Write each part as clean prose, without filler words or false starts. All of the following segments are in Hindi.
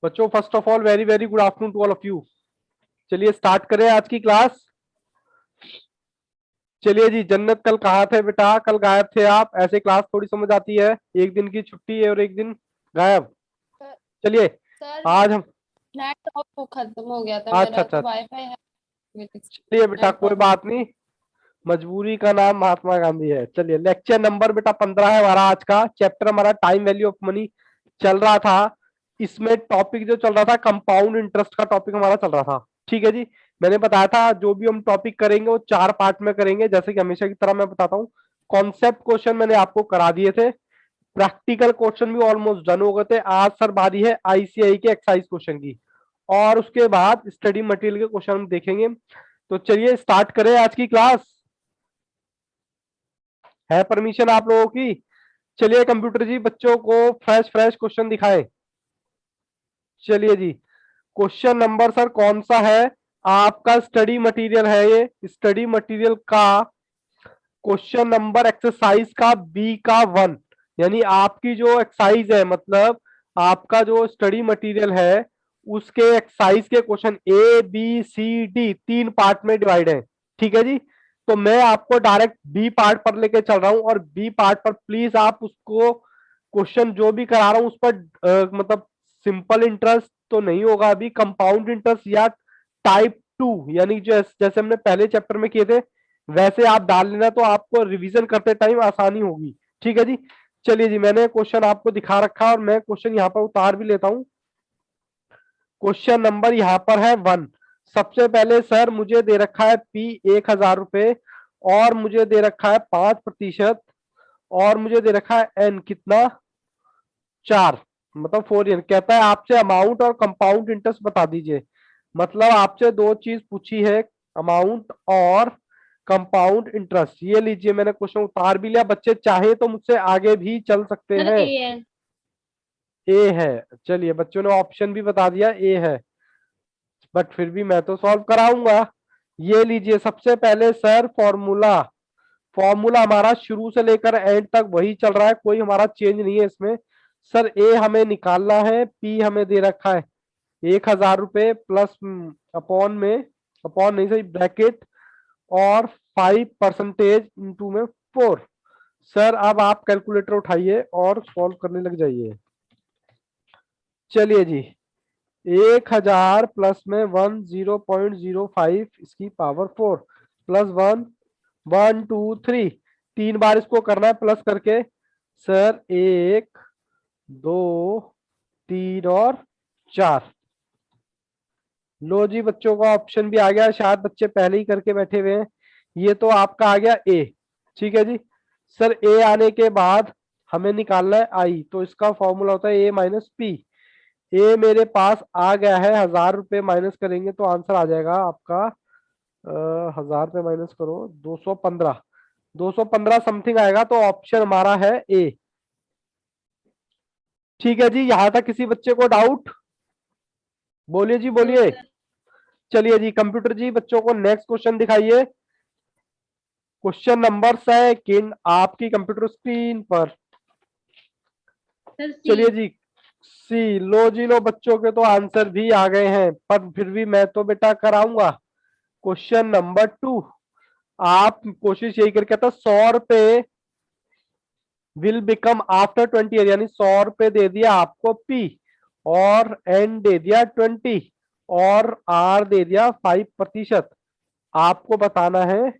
बच्चों first of all very very good afternoon to all of you. चलिए स्टार्ट करें आज की क्लास। चलिए जी, जन्नत कल कहाँ थे बेटा? कल गायब थे आप। ऐसे क्लास थोड़ी समझ आती है, एक दिन की छुट्टी है और एक दिन गायब। सर चलिए सर, आज हम नेट ऑफ खत्म हो गया था अच्छा मेरा, अच्छा। तो वाईफाई है। चलिए बेटा नेट कोई प्रॉब्लम। बात नहीं, मजबूरी का नाम महात्मा गांधी है। चलिए लेक्चर नंबर बेटा 15 है हमारा आज का। चैप्टर हमारा टाइम वैल्यू ऑफ मनी चल रहा था। इसमें टॉपिक जो चल रहा था कंपाउंड इंटरेस्ट का टॉपिक हमारा चल रहा था। ठीक है जी, मैंने बताया था जो भी हम टॉपिक करेंगे वो 4 पार्ट में करेंगे, जैसे कि हमेशा की तरह मैं बताता हूँ। कॉन्सेप्ट क्वेश्चन मैंने आपको करा दिए थे, प्रैक्टिकल क्वेश्चन भी ऑलमोस्ट डन हो गए थे। आज सर बारी है आईसीआई के एक्सरसाइज क्वेश्चन की, और उसके बाद स्टडी मटेरियल के क्वेश्चन हम देखेंगे। तो चलिए स्टार्ट करें आज की क्लास। है परमिशन आप लोगों की? चलिए कंप्यूटर जी बच्चों को फ्रेश फ्रेश क्वेश्चन दिखाएं। चलिए जी, क्वेश्चन नंबर सर कौन सा है? आपका स्टडी मटेरियल है, ये स्टडी मटेरियल का क्वेश्चन नंबर एक्सरसाइज का बी का 1। यानी आपकी जो एक्सरसाइज है, मतलब आपका जो स्टडी मटेरियल है उसके एक्सरसाइज के question A B C D 3 part में डिवाइड है। ठीक है जी, तो मैं आपको डायरेक्ट बी पार्ट पर लेके चल रहा हूं, और बी पार्ट पर प्लीज आप उसको क्वेश्चन जो भी करा रहा हूं उस पर मतलब सिंपल इंटरेस्ट तो नहीं होगा अभी, कंपाउंड इंटरेस्ट या टाइप 2, यानी जैसे हमने पहले चैप्टर में किए थे वैसे आप डाल लेना, तो आपको रिवीजन करते टाइम आसानी होगी। ठीक है जी। चलिए जी, मैंने क्वेश्चन आपको दिखा रखा और मैं क्वेश्चन यहाँ पर उतार भी लेता हूँ। क्वेश्चन नंबर यहाँ पर है 1। सबसे पहले सर मुझे दे रखा है पी 1000 रुपए, और मुझे दे रखा है 5%, और मुझे दे रखा है एन कितना 4, मतलब 4 कहता है आपसे अमाउंट और कंपाउंड इंटरेस्ट बता दीजिए। मतलब आपसे दो चीज पूछी है, अमाउंट और कंपाउंड इंटरेस्ट। ये लीजिए मैंने क्वेश्चन उतार भी लिया, बच्चे चाहे तो मुझसे आगे भी चल सकते सर हैं। ए है। ए है, चलिए बच्चों ने ऑप्शन भी बता दिया ए है, बट फिर भी मैं तो सॉल्व कराऊंगा। ये लीजिए सबसे पहले सर फॉर्मूला। फॉर्मूला हमारा शुरू से लेकर एंड तक वही चल रहा है, कोई हमारा चेंज नहीं है इसमें। सर ए हमें निकालना है, पी हमें दे रखा है 1000 रुपए प्लस अपॉन में, अपॉन नहीं सही ब्रैकेट, और 5% इंटू में 4। सर अब आप कैलकुलेटर उठाइए और सॉल्व करने लग जाइए। चलिए जी, 1000 प्लस में 10.05 इसकी पावर 4 प्लस 1, 1 2 3, 3 बार इसको करना है प्लस करके। सर 1 2 3 और 4। लो जी बच्चों का ऑप्शन भी आ गया, शायद बच्चे पहले ही करके बैठे हुए हैं। ये तो आपका आ गया ए। ठीक है जी, सर ए आने के बाद हमें निकालना है आई, तो इसका फॉर्मूला होता है ए माइनस पी। ए मेरे पास आ गया है, 1000 रुपये माइनस करेंगे तो आंसर आ जाएगा आपका 1000 रुपये माइनस करो 215, 215 समथिंग आएगा, तो ऑप्शन हमारा है ए। ठीक है जी, यहां तक किसी बच्चे को डाउट? बोलिए जी नो बोलिए। सर। चलिए जी कंप्यूटर जी बच्चों को नेक्स्ट क्वेश्चन दिखाइए। क्वेश्चन नंबर सेकंड आपकी कंप्यूटर स्क्रीन पर। सर सी। चलिए जी, सी। लो जी लो, बच्चों के तो आंसर भी आ गए हैं, पर फिर भी मैं तो बेटा कराऊंगा। क्वेश्चन नंबर 2, आप कोशिश यही करके था 100 रुपए विल बिकम आफ्टर 20 ईयर, यानी 100 रुपए दे दिया आपको पी, और एन दे दिया 20, और आर दे दिया 5%। आपको बताना है,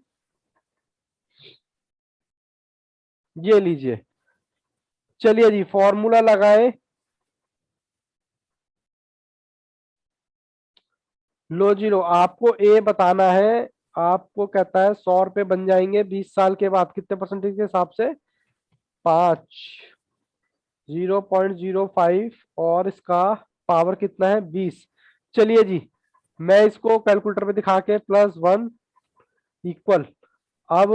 ये लीजिए। चलिए जी फॉर्मूला लगाए। लो जी लो, आपको ए बताना है। आपको कहता है 100 रुपए बन जाएंगे 20 साल के बाद कितने परसेंटेज के हिसाब से? 5, 0.05, और इसका पावर कितना है 20। चलिए जी, मैं इसको कैलकुलेटर पे दिखा के +1 इक्वल, अब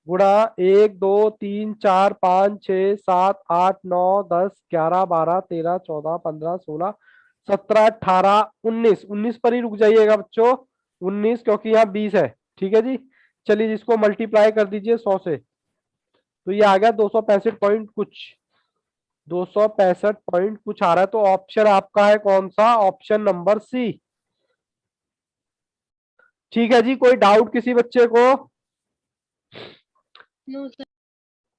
गुणा 1 2 3 4 5 6 7 8 9 10 11 12 13 14 15 16 17 18 19 पर ही रुक जाइएगा बच्चों, 19 क्योंकि यहाँ 20 है। ठीक है जी, चलिए जिसको मल्टीप्लाई कर दीजिए 100 से, तो ये आ गया 265 पॉइंट कुछ, 265 पॉइंट कुछ आ रहा है, तो ऑप्शन आपका है कौन सा? Option number C. ठीक है जी, कोई डाउट किसी बच्चे को? No sir.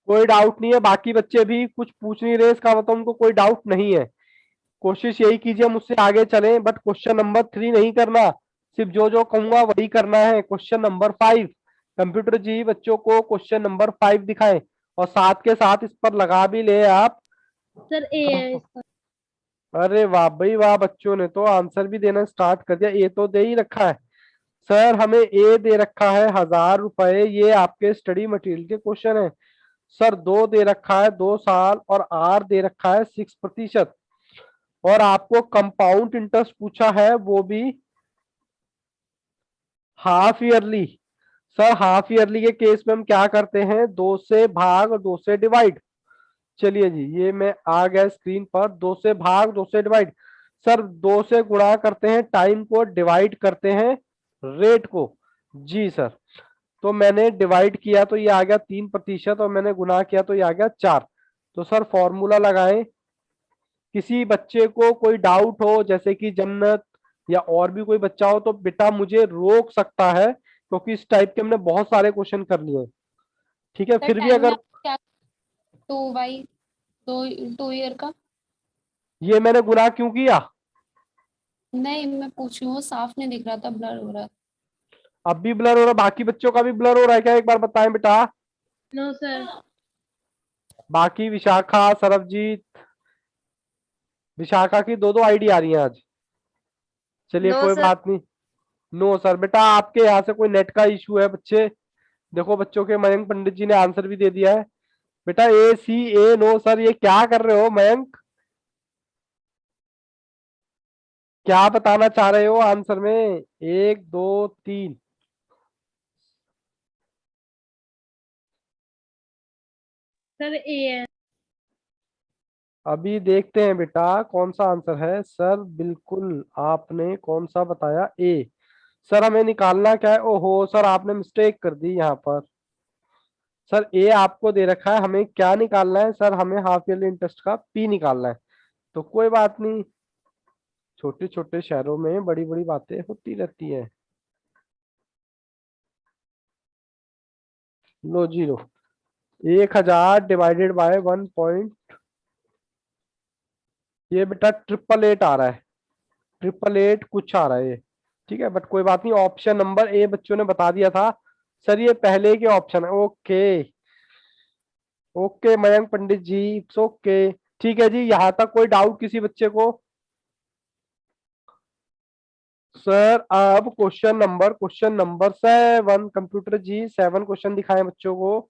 कोई डाउट नहीं है, बाकी बच्चे भी कुछ पूछ नहीं रहे, इसका मतलब उनको कोई डाउट नहीं है। कोशिश यही कीजिए मुझसे आगे चलें, बट क्वेश्चन नंबर 3 नहीं करना, सिर्फ जो जो कहूंगा वही करना है। क्वेश्चन नंबर 5, कंप्यूटर जी बच्चों को क्वेश्चन नंबर 5 दिखाएं, और साथ के साथ इस पर लगा भी ले आप। सर ए है इसका। अरे वाह भाई वाह, बच्चों ने तो आंसर भी देना स्टार्ट कर दिया। ए तो दे ही रखा है सर, हमें ए दे रखा है 1000 रुपए, ये आपके स्टडी मटेरियल के क्वेश्चन है सर। दो दे रखा है 2 साल, और आर दे रखा है 6%, और आपको कंपाउंड इंटरेस्ट पूछा है वो भी half yearly. Sir half yearly के केस में हम क्या करते हैं? 2 से भाग और 2 से डिवाइड। चलिए जी, ये मैं आ गया स्क्रीन पर। 2 से भाग 2 से डिवाइड। सर 2 से गुणा करते हैं टाइम को, डिवाइड करते हैं रेट को। जी सर, तो मैंने डिवाइड किया तो ये आ गया 3%, और मैंने गुना किया तो ये आ गया 4। तो सर फॉर्मूला लगाएं। किसी बच्चे को कोई डाउट हो, जैसे कि जन्नत या और भी कोई बच्चा हो, तो बेटा मुझे रोक सकता है, क्योंकि इस टाइप के हमने बहुत सारे क्वेश्चन कर लिए। ठीक है, सर फिर भी टाइम में अगर आप क्या, 2 बाई 2 ईयर का? ये मैंने गुना क्यों किया? नहीं, मैं पूछ रही हूँ, साफ नहीं दिख रहा था, ब्लर हो रहा था। अब भी ब्लर हो रहा है, बाकी बच्चों का भी ब्लर हो रहा है क्या? एक बार बताएं बेटा। No sir. बाकी विशाखा, सरबजीत, विशाखा की दो दो आईडी आ रही है आज। चलिए नो कोई सर। बात नहीं। नो सर, बेटा आपके यहाँ से कोई नेट का इशू है बच्चे। देखो बच्चों के मयंक पंडित जी ने आंसर भी दे दिया है। बेटा ए सी ए नो सर, ये क्या कर रहे हो मयंक? क्या बताना चाह रहे हो आंसर में? 1 2 3। सर ए है। अभी देखते हैं बेटा कौन सा आंसर है। सर बिल्कुल आपने कौन सा बताया? ए। सर हमें निकालना क्या है? ओहो सर, आपने मिस्टेक कर दी यहाँ पर। सर ए आपको दे रखा है, हमें क्या निकालना है? सर हमें हाफ ईयरली इंटरेस्ट का पी निकालना है। तो कोई बात नहीं, छोटे छोटे शहरों में बड़ी बड़ी बातें होती रहती है। लो जी लो, 1000 डिवाइडेड बाय 1 पॉइंट, ये बेटा 888 आ रहा है। 888 कुछ आ रहा है ये। ठीक है, बट कोई बात नहीं, ऑप्शन नंबर ए बच्चों ने बता दिया था। सर ये पहले के ऑप्शन है। Okay okay Mayank Pandit ji, it's okay. ठीक है जी, यहां तक कोई डाउट किसी बच्चे को? सर अब क्वेश्चन नंबर 7, कंप्यूटर जी 7 क्वेश्चन दिखाएं बच्चों को।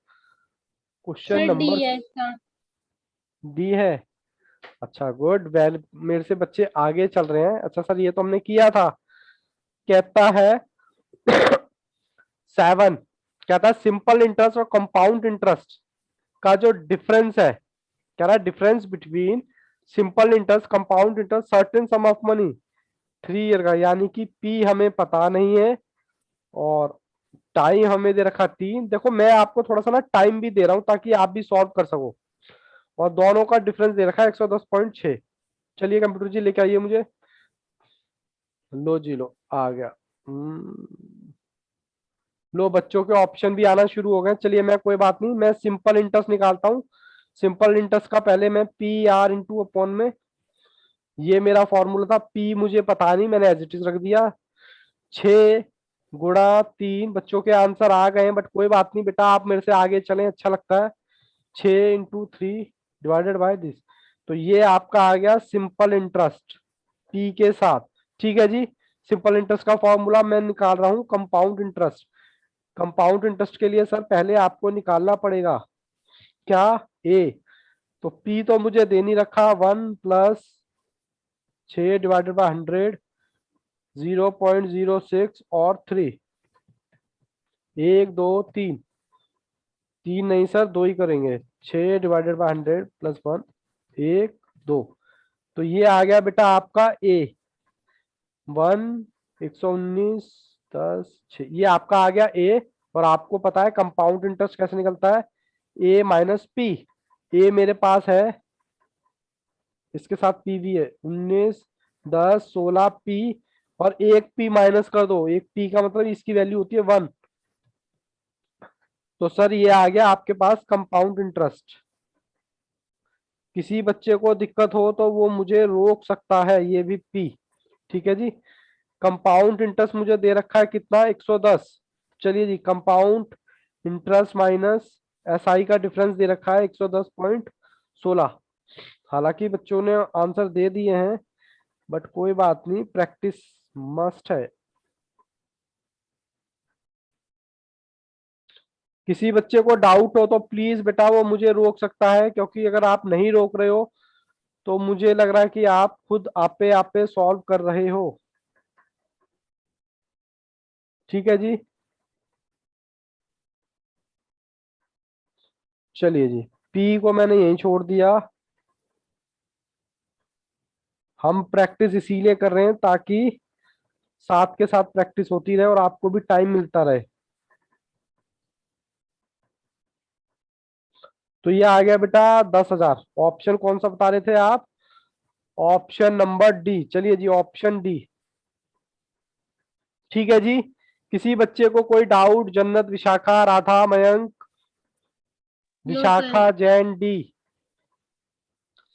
क्वेश्चन सर डी नंबर है इसका। डी है। अच्छा गुड, वेल मेरे से बच्चे आगे चल रहे हैं। अच्छा सर ये तो हमने किया था। कहता है 7, कहता है सिंपल इंटरेस्ट और कंपाउंड इंटरेस्ट का जो डिफरेंस है, कह रहा है difference between simple interest compound interest certain some of money 3 year का, यानी कि पी हमें पता नहीं है, और टाइम हमें दे रखा 3। देखो मैं आपको थोड़ा सा ना टाइम भी दे रहा हूं ताकि आप भी सॉल्व कर सको, और दोनों का डिफरेंस दे रखा है 110.6। चलिए कंप्यूटर जी लेके आइए मुझे। लो जी लो, आ गया। लो बच्चों के ऑप्शन भी आना शुरू हो गए। चलिए मैं, कोई बात नहीं, मैं सिंपल इंटरेस्ट निकालता हूँ। सिंपल इंटरेस्ट का पहले मैं पी आर इंटू अपॉन में, ये मेरा फॉर्मूला था। पी मुझे पता नहीं, मैंने एज इट इज रख दिया। 6 गुणा 3, बच्चों के आंसर आ गए हैं, बट कोई बात नहीं बेटा, आप मेरे से आगे चलें, अच्छा लगता है। 6 × 3 डिवाइडेड बाय दिस, तो ये आपका आ गया सिंपल इंटरेस्ट पी के साथ। ठीक है जी, सिंपल इंटरेस्ट का फॉर्मूला मैं निकाल रहा हूं कंपाउंड इंटरेस्ट। कंपाउंड इंटरेस्ट के लिए सर पहले आपको निकालना पड़ेगा क्या? ए। तो पी तो मुझे दे नहीं रखा, 1 + 6 डिवाइडेड बाय 100, 0.06 और 3। 1 2 3, 3 नहीं सर, 2 ही करेंगे। 6 डिवाइडेड बाय 100 +1, 1 2। तो ये आ गया बेटा आपका ए 1, 119 10 6, ये आपका आ गया ए। और आपको पता है कंपाउंड इंटरेस्ट कैसे निकलता है? ए माइनस पी। ए मेरे पास है इसके साथ पी भी है, 19 10 16 पी, और एक पी माइनस कर दो, एक पी का मतलब इसकी वैल्यू होती है 1। तो सर ये आ गया आपके पास कंपाउंड इंटरेस्ट। किसी बच्चे को दिक्कत हो तो वो मुझे रोक सकता है, ये भी पी। ठीक है जी। कंपाउंड इंटरेस्ट मुझे दे रखा है कितना, 110। चलिए जी, कंपाउंड इंटरेस्ट माइनस एसआई का डिफरेंस दे रखा है 110.16। हालांकि बच्चों ने आंसर दे दिए हैं, बट कोई बात नहीं, प्रैक्टिस मस्ट है। किसी बच्चे को डाउट हो तो प्लीज बेटा वो मुझे रोक सकता है, क्योंकि अगर आप नहीं रोक रहे हो तो मुझे लग रहा है कि आप खुद आपे सॉल्व कर रहे हो। ठीक है जी। चलिए जी, पी को मैंने यहीं छोड़ दिया। हम प्रैक्टिस इसीलिए कर रहे हैं ताकि साथ के साथ प्रैक्टिस होती रहे और आपको भी टाइम मिलता रहे। तो ये आ गया बेटा 10,000। ऑप्शन कौन सा बता रहे थे आप? Option number D. चलिए जी, ऑप्शन डी। ठीक है जी। किसी बच्चे को कोई doubt? Jannat, Vishakha, Radha, Mayank, no sir. Vishakha, Jain, D,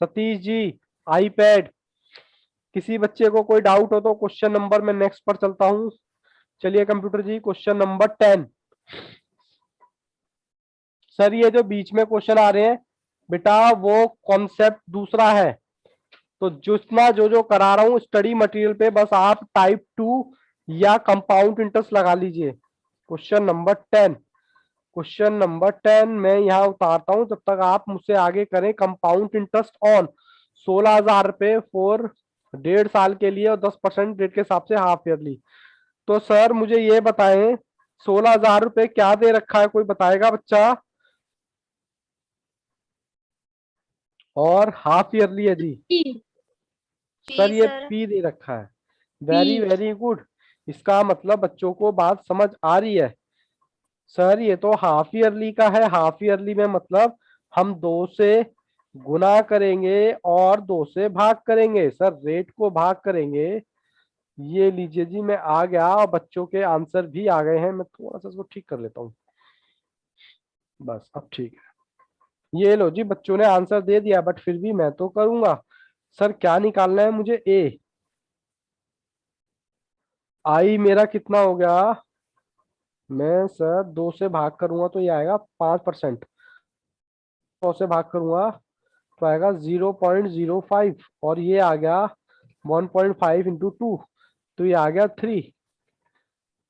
Satish ji, iPad. किसी बच्चे को कोई डाउट हो तो क्वेश्चन नंबर में नेक्स्ट पर चलता हूं। चलिए कंप्यूटर जी, क्वेश्चन नंबर 10। सर ये जो बीच में क्वेश्चन आ रहे हैं बेटा, वो कॉन्सेप्ट दूसरा है। तो जितना जो जो करा रहा हूँ स्टडी मटेरियल पे, बस आप टाइप 2 या कंपाउंड इंटरेस्ट लगा लीजिए। Question number 10। क्वेश्चन नंबर 10 मैं यहाँ उतारता हूँ, जब तक आप मुझसे आगे करें। कंपाउंड इंटरेस्ट ऑन 16,000 रुपए फॉर 1.5 साल के लिए और 10% रेट के हिसाब से हाफ ईयरली। तो सर मुझे ये बताएं, 16,000 रुपए क्या दे रखा है, कोई बताएगा बच्चा? और हाफ ईयरली है जी। पी। सर जी ये सर। पी दे रखा है। Very P. Very good. इसका मतलब बच्चों को बात समझ आ रही है। सर ये तो हाफ ईयरली का है। हाफ ईयरली में मतलब हम 2 से गुना करेंगे और 2 से भाग करेंगे। सर रेट को भाग करेंगे। ये लीजिए जी, मैं आ गया और बच्चों के आंसर भी आ गए हैं। मैं थोड़ा सा इसको ठीक कर लेता हूँ, बस अब ठीक है। ये लो जी, बच्चों ने आंसर दे दिया, बट फिर भी मैं तो करूंगा। सर क्या निकालना है मुझे? ए। आई मेरा कितना हो गया? मैं सर 2 से भाग करूंगा तो ये आएगा 5%। 100 से भाग करूंगा तो आएगा 0.05, और ये आ गया 1.5 इंटू 2, तो ये आ गया 3।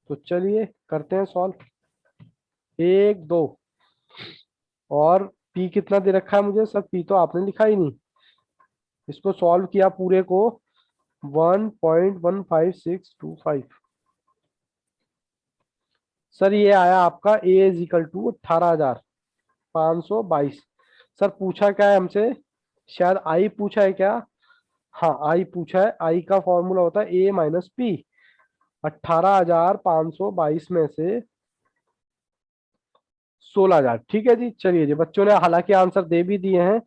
तो चलिए करते हैं सॉल्व। 1 2। और पी कितना दे रखा है मुझे? सर पी तो आपने लिखा ही नहीं। इसको सॉल्व किया पूरे को, 1.15625। सर ये आया आपका ए इज इक्वल टू 18,522। सर पूछा क्या है हमसे? शायद आई पूछा है क्या? हाँ आई पूछा है। आई का फॉर्मूला होता है ए माइनस पी। 18,522 में से 16,000। ठीक है जी। चलिए जी, बच्चों ने हालांकि आंसर दे भी दिए हैं।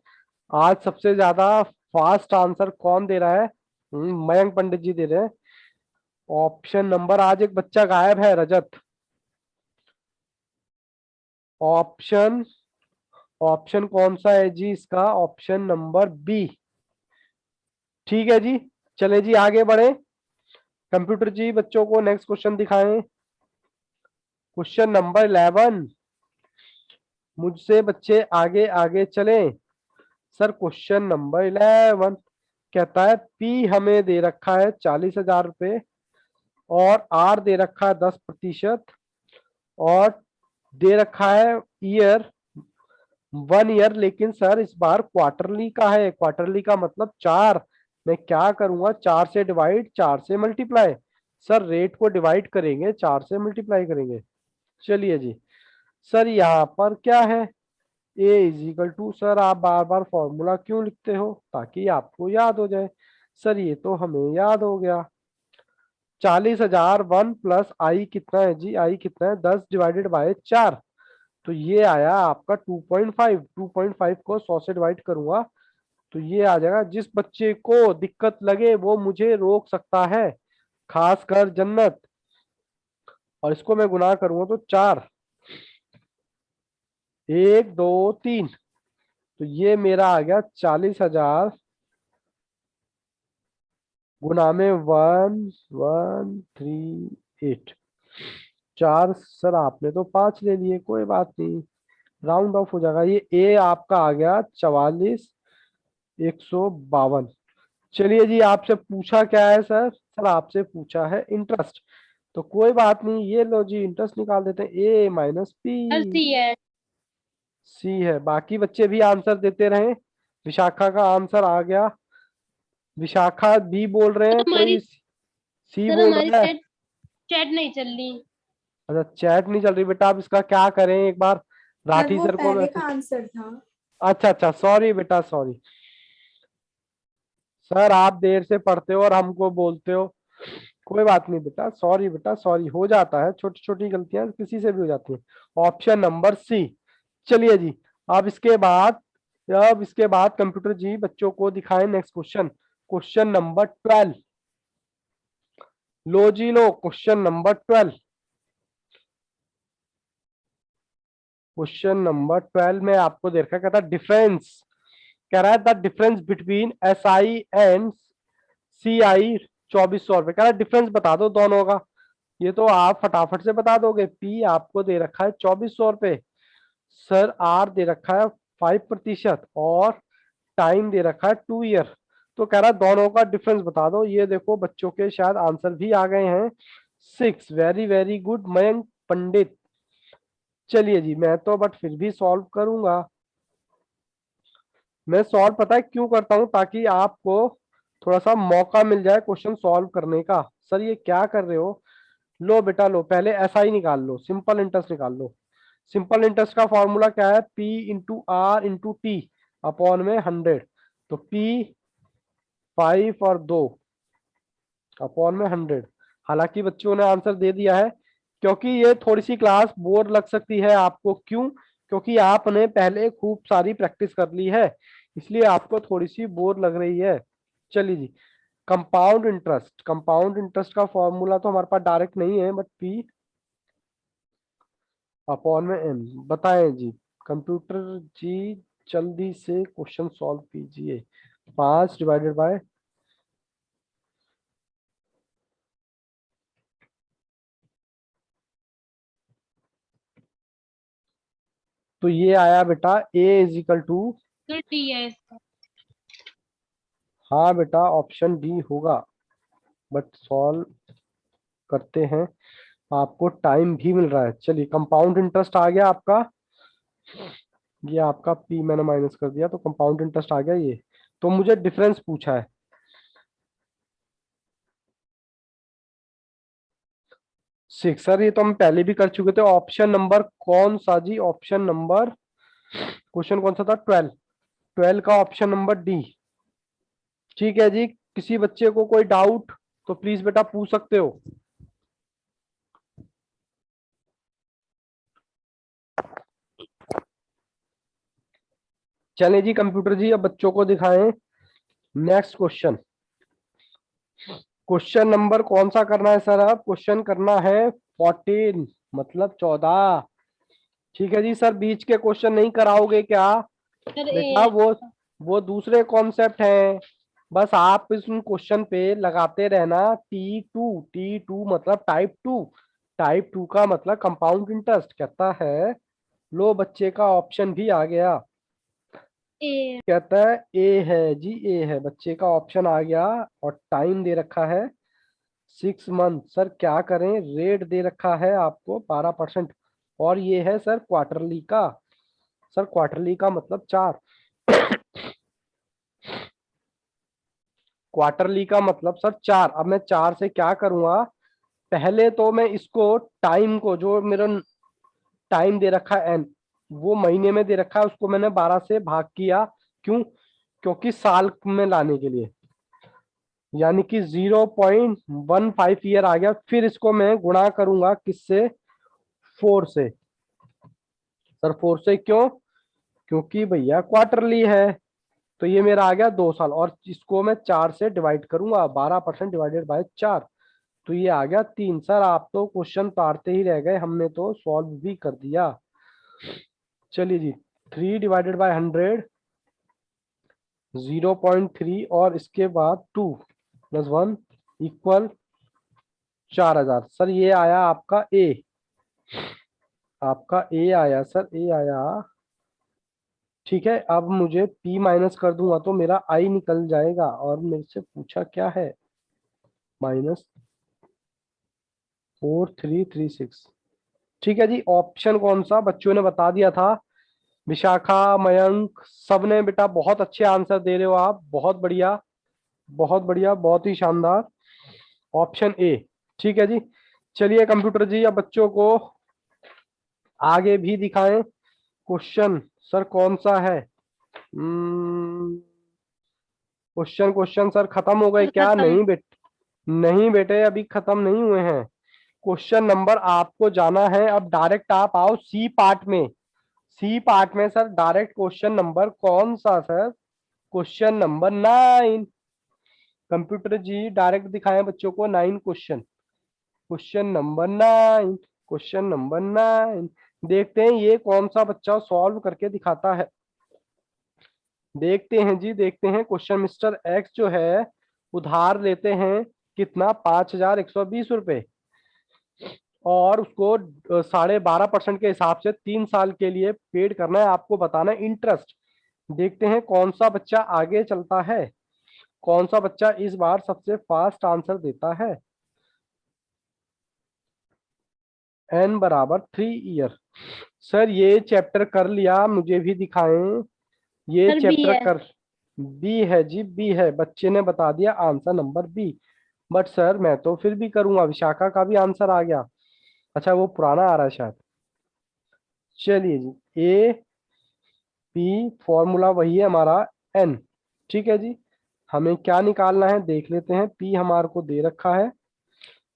आज सबसे ज्यादा फास्ट आंसर कौन दे रहा है? मयंक पंडित जी दे रहे हैं। ऑप्शन नंबर, आज एक बच्चा गायब है, रजत। ऑप्शन ऑप्शन कौन सा है जी इसका? Option number B. ठीक है जी। चले जी आगे बढ़े। कंप्यूटर जी बच्चों को नेक्स्ट क्वेश्चन दिखाएं। Question number 11। मुझसे बच्चे आगे आगे चलें। सर क्वेश्चन नंबर 11 कहता है पी हमें दे रखा है 40,000 रुपए, और आर दे रखा है 10%, और दे रखा है ईयर 1 ईयर। लेकिन सर इस बार क्वार्टरली का है। क्वार्टरली का मतलब 4। मैं क्या करूंगा? 4 से डिवाइड, 4 से मल्टीप्लाई। सर रेट को डिवाइड करेंगे, 4 से मल्टीप्लाई करेंगे। चलिए जी। सर यहाँ पर क्या है? A is equal to, sir आप बार बार फॉर्मूला क्यों लिखते हो? ताकि आपको याद हो जाए। सर ये तो हमें याद हो गया। 40,000 1 प्लस आई कितना है जी? आई कितना है? 10 डिवाइडेड बाय 4। तो ये आया आपका 2.5। 2.5 को 100 से डिवाइड करूंगा तो ये आ जाएगा, जिस बच्चे को दिक्कत लगे वो मुझे रोक सकता है, खासकर जन्नत। और इसको मैं गुना करूंगा तो 4, 1 2 3, तो ये मेरा आ गया 40,000 गुना में 1138। 4 सर आपने तो 5 ले लिए, कोई बात नहीं, राउंड ऑफ हो जाएगा। ये ए आपका आ गया 44,152। चलिए जी, आपसे पूछा क्या है सर? सर आपसे पूछा है इंटरेस्ट। तो कोई बात नहीं, ये लो जी, इंटरेस्ट निकाल देते हैं, ए माइनस सर पी। सी है। सी है, बाकी बच्चे भी आंसर देते रहे। विशाखा का आंसर आ गया, विशाखा बी बोल रहे हैं, हमारी कोई सी सर बोल हमारी रहा है। चैट चैट नहीं चल रही। अच्छा, चैट नहीं चल रही बेटा, अब इसका क्या करें? एक बार सर राठी वो सर को पहले का मैसेज। आंसर था। अच्छा अच्छा, सॉरी बेटा, सॉरी। सर आप देर से पढ़ते हो और हमको बोलते हो, कोई बात नहीं बेटा, सॉरी बेटा, सॉरी, हो जाता है, छोटी छोटी गलतियां किसी से भी हो जाती हैं। Option number C. चलिए जी, अब इसके बाद अब इसके बाद कंप्यूटर जी बच्चों को दिखाएं नेक्स्ट क्वेश्चन। Question number 12। लो जी लो, क्वेश्चन नंबर 12। क्वेश्चन नंबर 12 में आपको दे रखा है, कहता है डिफरेंस, कह रहा है the difference between S I and C I 2400 रुपए। कह रहा है डिफरेंस बता दो दोनों का। ये तो आप फटाफट से बता दोगे। पी आपको दे रखा है 2400 रुपए, सर आर दे रखा है 5% और टाइम दे रखा है 2 ईयर। तो कह रहा है दोनों का डिफरेंस बता दो। ये देखो बच्चों के शायद आंसर भी आ गए हैं। 6, वेरी वेरी गुड मयंक पंडित। चलिए जी, मैं तो बट फिर भी सॉल्व करूंगा। मैं सॉल्व पता है क्यों करता हूं, ताकि आपको थोड़ा सा मौका मिल जाए क्वेश्चन सॉल्व करने का। सर ये क्या कर रहे हो? लो बेटा लो, पहले एसआई निकाल लो, सिंपल इंटरेस्ट निकाल लो। सिंपल इंटरेस्ट का फॉर्मूला क्या है? P into R into T upon में 100। तो पी 5 और 2 अपॉन में 100। हालांकि बच्चों ने आंसर दे दिया है, क्योंकि ये थोड़ी सी क्लास बोर लग सकती है आपको। क्यों? क्योंकि आपने पहले खूब सारी प्रैक्टिस कर ली है, इसलिए आपको थोड़ी सी बोर लग रही है। चलिए जी, कंपाउंड इंटरेस्ट का फॉर्मूला तो हमारे पास डायरेक्ट नहीं है, बट पी अपॉन में एन। बताएं जी कंप्यूटर जी, जल्दी से क्वेश्चन सॉल्व कीजिए। 5 डिवाइडेड बाय, तो ये आया बेटा A is equal to, sir D है इसका। हाँ बेटा ऑप्शन डी होगा, बट सॉल्व करते हैं, आपको टाइम भी मिल रहा है। चलिए, कंपाउंड इंटरेस्ट आ गया आपका, ये आपका पी मैंने माइनस कर दिया, तो कंपाउंड इंटरेस्ट आ गया ये। तो मुझे डिफरेंस पूछा है। 6, सर ये तो हम पहले भी कर चुके थे। ऑप्शन नंबर कौन सा जी? ऑप्शन नंबर, क्वेश्चन कौन सा था? 12। 12 का ऑप्शन नंबर डी। ठीक है जी, किसी बच्चे को कोई डाउट तो प्लीज बेटा पूछ सकते हो। चले जी कंप्यूटर जी, अब बच्चों को दिखाएं नेक्स्ट क्वेश्चन। क्वेश्चन नंबर कौन सा करना है सर? अब क्वेश्चन करना है 14, मतलब 14। ठीक है जी सर, बीच के क्वेश्चन नहीं कराओगे क्या? सर बेटा ए। वो दूसरे कॉन्सेप्ट हैं, बस आप इस क्वेश्चन पे लगाते रहना। T2 मतलब टाइप 2, टाइप 2 का मतलब कंपाउंड इंटरेस्ट। कहता है, लो बच्चे का ऑप्शन भी आ गया, ए। कहता है ए है जी, ए है, बच्चे का ऑप्शन आ गया। और टाइम दे रखा है 6 मंथ। सर क्या करें, रेट दे रखा है आपको 12%। और ये है सर क्वार्टरली का। सर क्वार्टरली का मतलब 4। क्वार्टरली का मतलब सर 4। अब मैं 4 से क्या करूंगा? पहले तो मैं इसको टाइम को, जो मेरा टाइम दे रखा है एन, वो महीने में दे रखा है, उसको मैंने 12 से भाग किया। क्यों? क्योंकि साल में लाने के लिए, यानी कि 0.15 ईयर आ गया। फिर इसको मैं गुणा करूंगा किससे? 4 से। सर 4 से क्यों? क्योंकि भैया क्वार्टरली है। तो ये मेरा आ गया 2 साल, और इसको मैं 4 से डिवाइड करूंगा, 12% डिवाइडेड बाय 4, तो ये आ गया 3। सर आप तो क्वेश्चन पारते ही रह गए, हमने तो सॉल्व भी कर दिया। चलिए जी, 3/100 0.3 और इसके बाद 2 + 1 इक्वल 4000। सर ये आया आपका ए, आपका ए आया सर, ए आया। ठीक है, अब मुझे p माइनस कर दूंगा तो मेरा i निकल जाएगा, और मेरे से पूछा क्या है, -4336। ठीक है जी, ऑप्शन कौन सा बच्चों ने बता दिया था, विशाखा, मयंक, सबने बेटा बहुत अच्छे आंसर दे रहे हो आप, बहुत बढ़िया, बहुत बढ़िया, बहुत ही शानदार, ऑप्शन ए। ठीक है जी, चलिए कंप्यूटर जी अब बच्चों को आगे भी दिखाएं क्वेश्चन। सर कौन सा है, क्वेश्चन, क्वेश्चन सर खत्म हो गए क्या? खत्म। नहीं नहीं बेटे, अभी खत्म नहीं हुए हैं। क्वेश्चन नंबर आपको जाना है, अब डायरेक्ट आप आओ सी पार्ट में। सी पार्ट में सर डायरेक्ट क्वेश्चन नंबर कौन सा सर, क्वेश्चन नंबर 9। कंप्यूटर जी डायरेक्ट दिखाएं बच्चों को 9 question, question number 9, question number 9। देखते हैं ये कौन सा बच्चा सॉल्व करके दिखाता है। देखते हैं जी, देखते हैं। क्वेश्चन मिस्टर एक्स जो है उधार लेते हैं कितना, 5120 रुपए, और उसको 12.5% के हिसाब से 3 साल के लिए पेड करना है, आपको बताना है इंटरेस्ट। देखते हैं कौन सा बच्चा आगे चलता है, कौन सा बच्चा इस बार सबसे फास्ट आंसर देता है। n = 3 year. सर ये चैप्टर कर लिया, मुझे भी दिखाएं। ये सर बी चैप्टर है। कर, बी है जी, बी है, बच्चे ने बता दिया answer number B. But sir मैं तो फिर भी करूंगा, विशाखा का भी आंसर आ गया। अच्छा वो पुराना आ रहा है शायद। चलिए जी, ए पी फॉर्मूला वही है हमारा, एन। ठीक है जी, हमें क्या निकालना है देख लेते हैं। पी हमारे को दे रखा है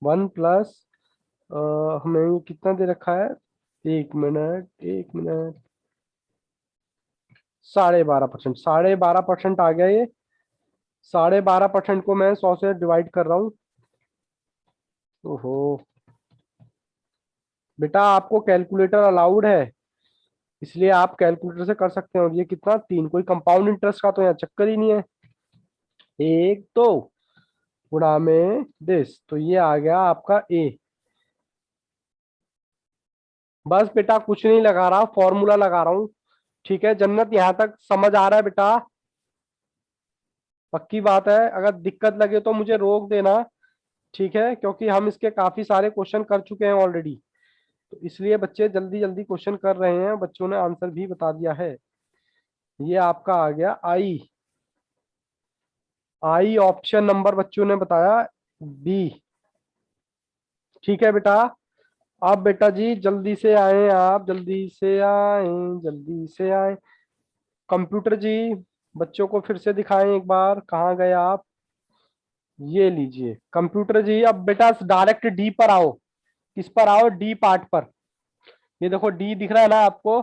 1 प्लस, हमें ये कितना दे रखा है, 1 मिनट 1 मिनट, 12.5%, 12.5% आ गया ये। 12.5% को मैं 100 से डिवाइड कर रहा हूँ। ओहो, बेटा आपको कैलकुलेटर अलाउड है, इसलिए आप कैलकुलेटर से कर सकते हो। ये कितना, 3, कोई कंपाउंड इंटरेस्ट का तो यहाँ चक्कर ही नहीं है। 1 2 गुणा में दिस, तो ये आ गया आपका ए। बस बेटा कुछ नहीं लगा रहा, फॉर्मूला लगा रहा हूँ। ठीक है जन्नत, यहाँ तक समझ आ रहा है बेटा? पक्की बात है, अगर दिक्कत लगे तो मुझे रोक देना। ठीक है, क्योंकि हम इसके काफी सारे क्वेश्चन कर चुके हैं ऑलरेडी, तो इसलिए बच्चे जल्दी जल्दी क्वेश्चन कर रहे हैं, बच्चों ने आंसर भी बता दिया है। ये आपका आ गया आई, आई ऑप्शन नंबर बच्चों ने बताया बी। ठीक है बेटा, अब बेटा जी जल्दी से आए, आप जल्दी से आए, जल्दी से आए। कंप्यूटर जी बच्चों को फिर से दिखाएं एक बार, कहाँ गए आप? ये लीजिए कंप्यूटर जी, अब बेटा डायरेक्ट डी पर आओ। किस पर आओ? डी पार्ट पर। ये देखो डी दिख रहा है ना आपको?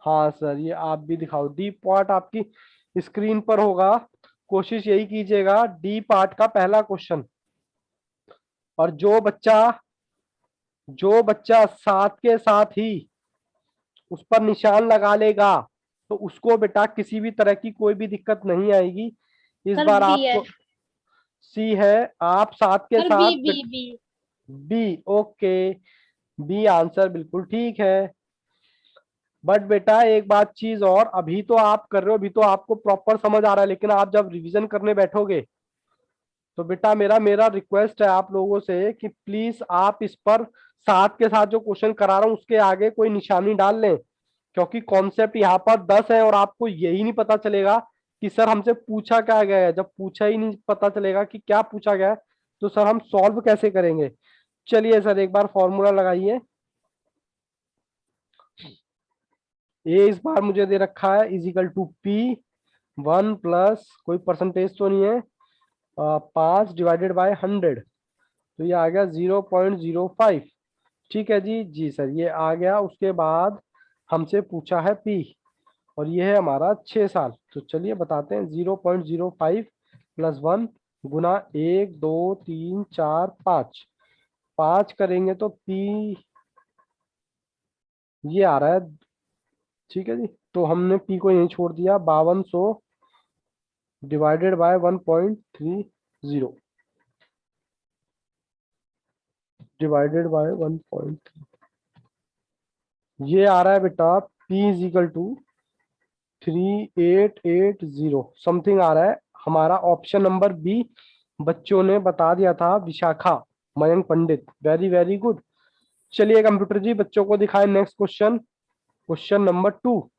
हाँ सर, ये आप भी दिखाओ, डी पार्ट आपकी स्क्रीन पर होगा। कोशिश यही कीजिएगा, डी पार्ट का पहला क्वेश्चन। और जो बच्चा साथ के साथ ही उस पर निशान लगा लेगा, तो उसको बेटा किसी भी तरह की कोई भी दिक्कत नहीं आएगी। इस सर बार बी है। आपको सी है, आप साथ के सर बी साथ B B. B, okay, B answer बिल्कुल ठीक है। बट बेटा एक बात चीज और, अभी तो आप कर रहे हो, अभी तो आपको प्रॉपर समझ आ रहा है, लेकिन आप जब रिवीजन करने बैठोगे तो बेटा मेरा मेरा रिक्वेस्ट है आप लोगों से कि प्लीज आप इस पर साथ के साथ जो क्वेश्चन करा रहा हूं उसके आगे कोई निशानी डाल लें, क्योंकि कॉन्सेप्ट यहाँ पर 10 है और आपको यही नहीं पता चलेगा कि सर हमसे पूछा क्या गया है। जब पूछा ही नहीं पता चलेगा कि क्या पूछा गया है, तो सर हम सॉल्व कैसे करेंगे? चलिए सर एक बार फॉर्मूला लगाइए। ए इस बार मुझे दे रखा है = P 1 प्लस कोई परसेंटेज तो नहीं है, 5/100, तो ये आ गया 0.05। ठीक है जी, जी सर ये आ गया। उसके बाद हमसे पूछा है पी, और ये है हमारा 6 साल। तो चलिए बताते हैं 0.05 प्लस 1 गुना 1 2 3 4 5, 5 करेंगे तो पी ये आ रहा है। ठीक है जी, तो हमने पी को यहीं छोड़ दिया। 5200 डिवाइडेड बाय 1.30 डिवाइडेड बाय 1. ये आ रहा है बेटा P is equal to 3880 something आ रहा है। हमारा ऑप्शन नंबर बी बच्चों ने बता दिया था, Vishakha Mayank Pandit. Very very good. चलिए कंप्यूटर जी बच्चों को दिखाएं नेक्स्ट क्वेश्चन, क्वेश्चन नंबर 2।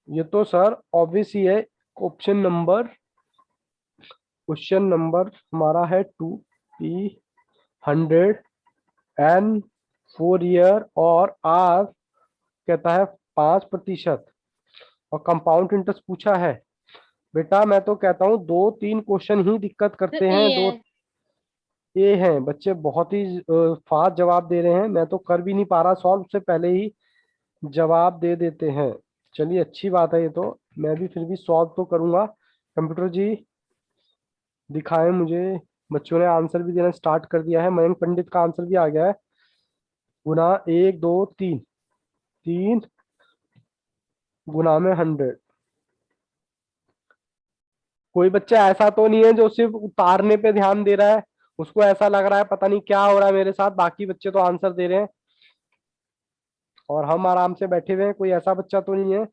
ये तो सर ऑब्वियस ही है। क्वेश्चन नंबर हमारा है 2P 100 एंड 4 ईयर और आर कहता है 5%, और कंपाउंड इंटरेस्ट पूछा है। बेटा मैं तो कहता हूँ 2 3 क्वेश्चन ही दिक्कत तो करते ए हैं। है। ये हैं बच्चे बहुत ही फास्ट जवाब दे रहे हैं। मैं तो कर भी नहीं पा रहा सॉल्व, से पहले ही जवाब दे देते हैं। चलिए अच्छी बात है, ये तो मैं भी फिर भी सॉल्व तो करूंगा। कंप्यूटर जी दिखाएं मुझे। बच्चों ने आंसर भी देना स्टार्ट कर दिया है। मयंक पंडित का आंसर भी आ गया है। गुना 1 2 3, 3 गुना में 100। कोई बच्चा ऐसा तो नहीं है जो सिर्फ उतारने पे ध्यान दे रहा है, उसको ऐसा लग रहा है पता नहीं क्या हो रहा है मेरे साथ, बाकी बच्चे तो आंसर दे रहे हैं और हम आराम से बैठे हुए हैं। कोई ऐसा बच्चा तो नहीं है।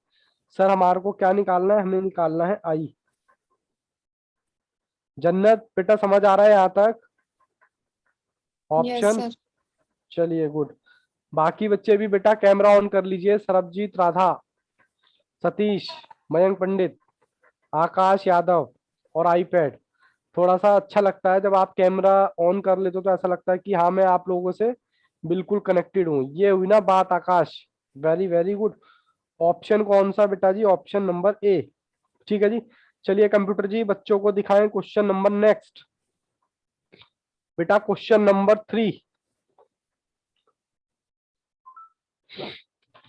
सर हमारे को क्या निकालना है? हमें निकालना है आई। जन्नत बेटा समझ आ रहा है यहाँ तक यस ऑप्शन? सर। चलिए गुड। बाकी बच्चे भी बेटा कैमरा ऑन कर लीजिए। सरबजीत राधा, सतीश, मयंक पंडित, आकाश यादव और आईपैड। थोड़ा सा अच्छा लगता है जब आप कैमरा ऑन कर लेते हो, तो ऐसा लगता है कि हाँ मैं आप लोगों से बिल्कुल कनेक्टेड हूँ। ये हुई ना बात Akash. Very very good. Option कौन सा बेटा जी? Option number A. ठीक है जी। चलिए कंप्यूटर जी बच्चों को दिखाएं क्वेश्चन नंबर नेक्स्ट। बेटा क्वेश्चन नंबर 3।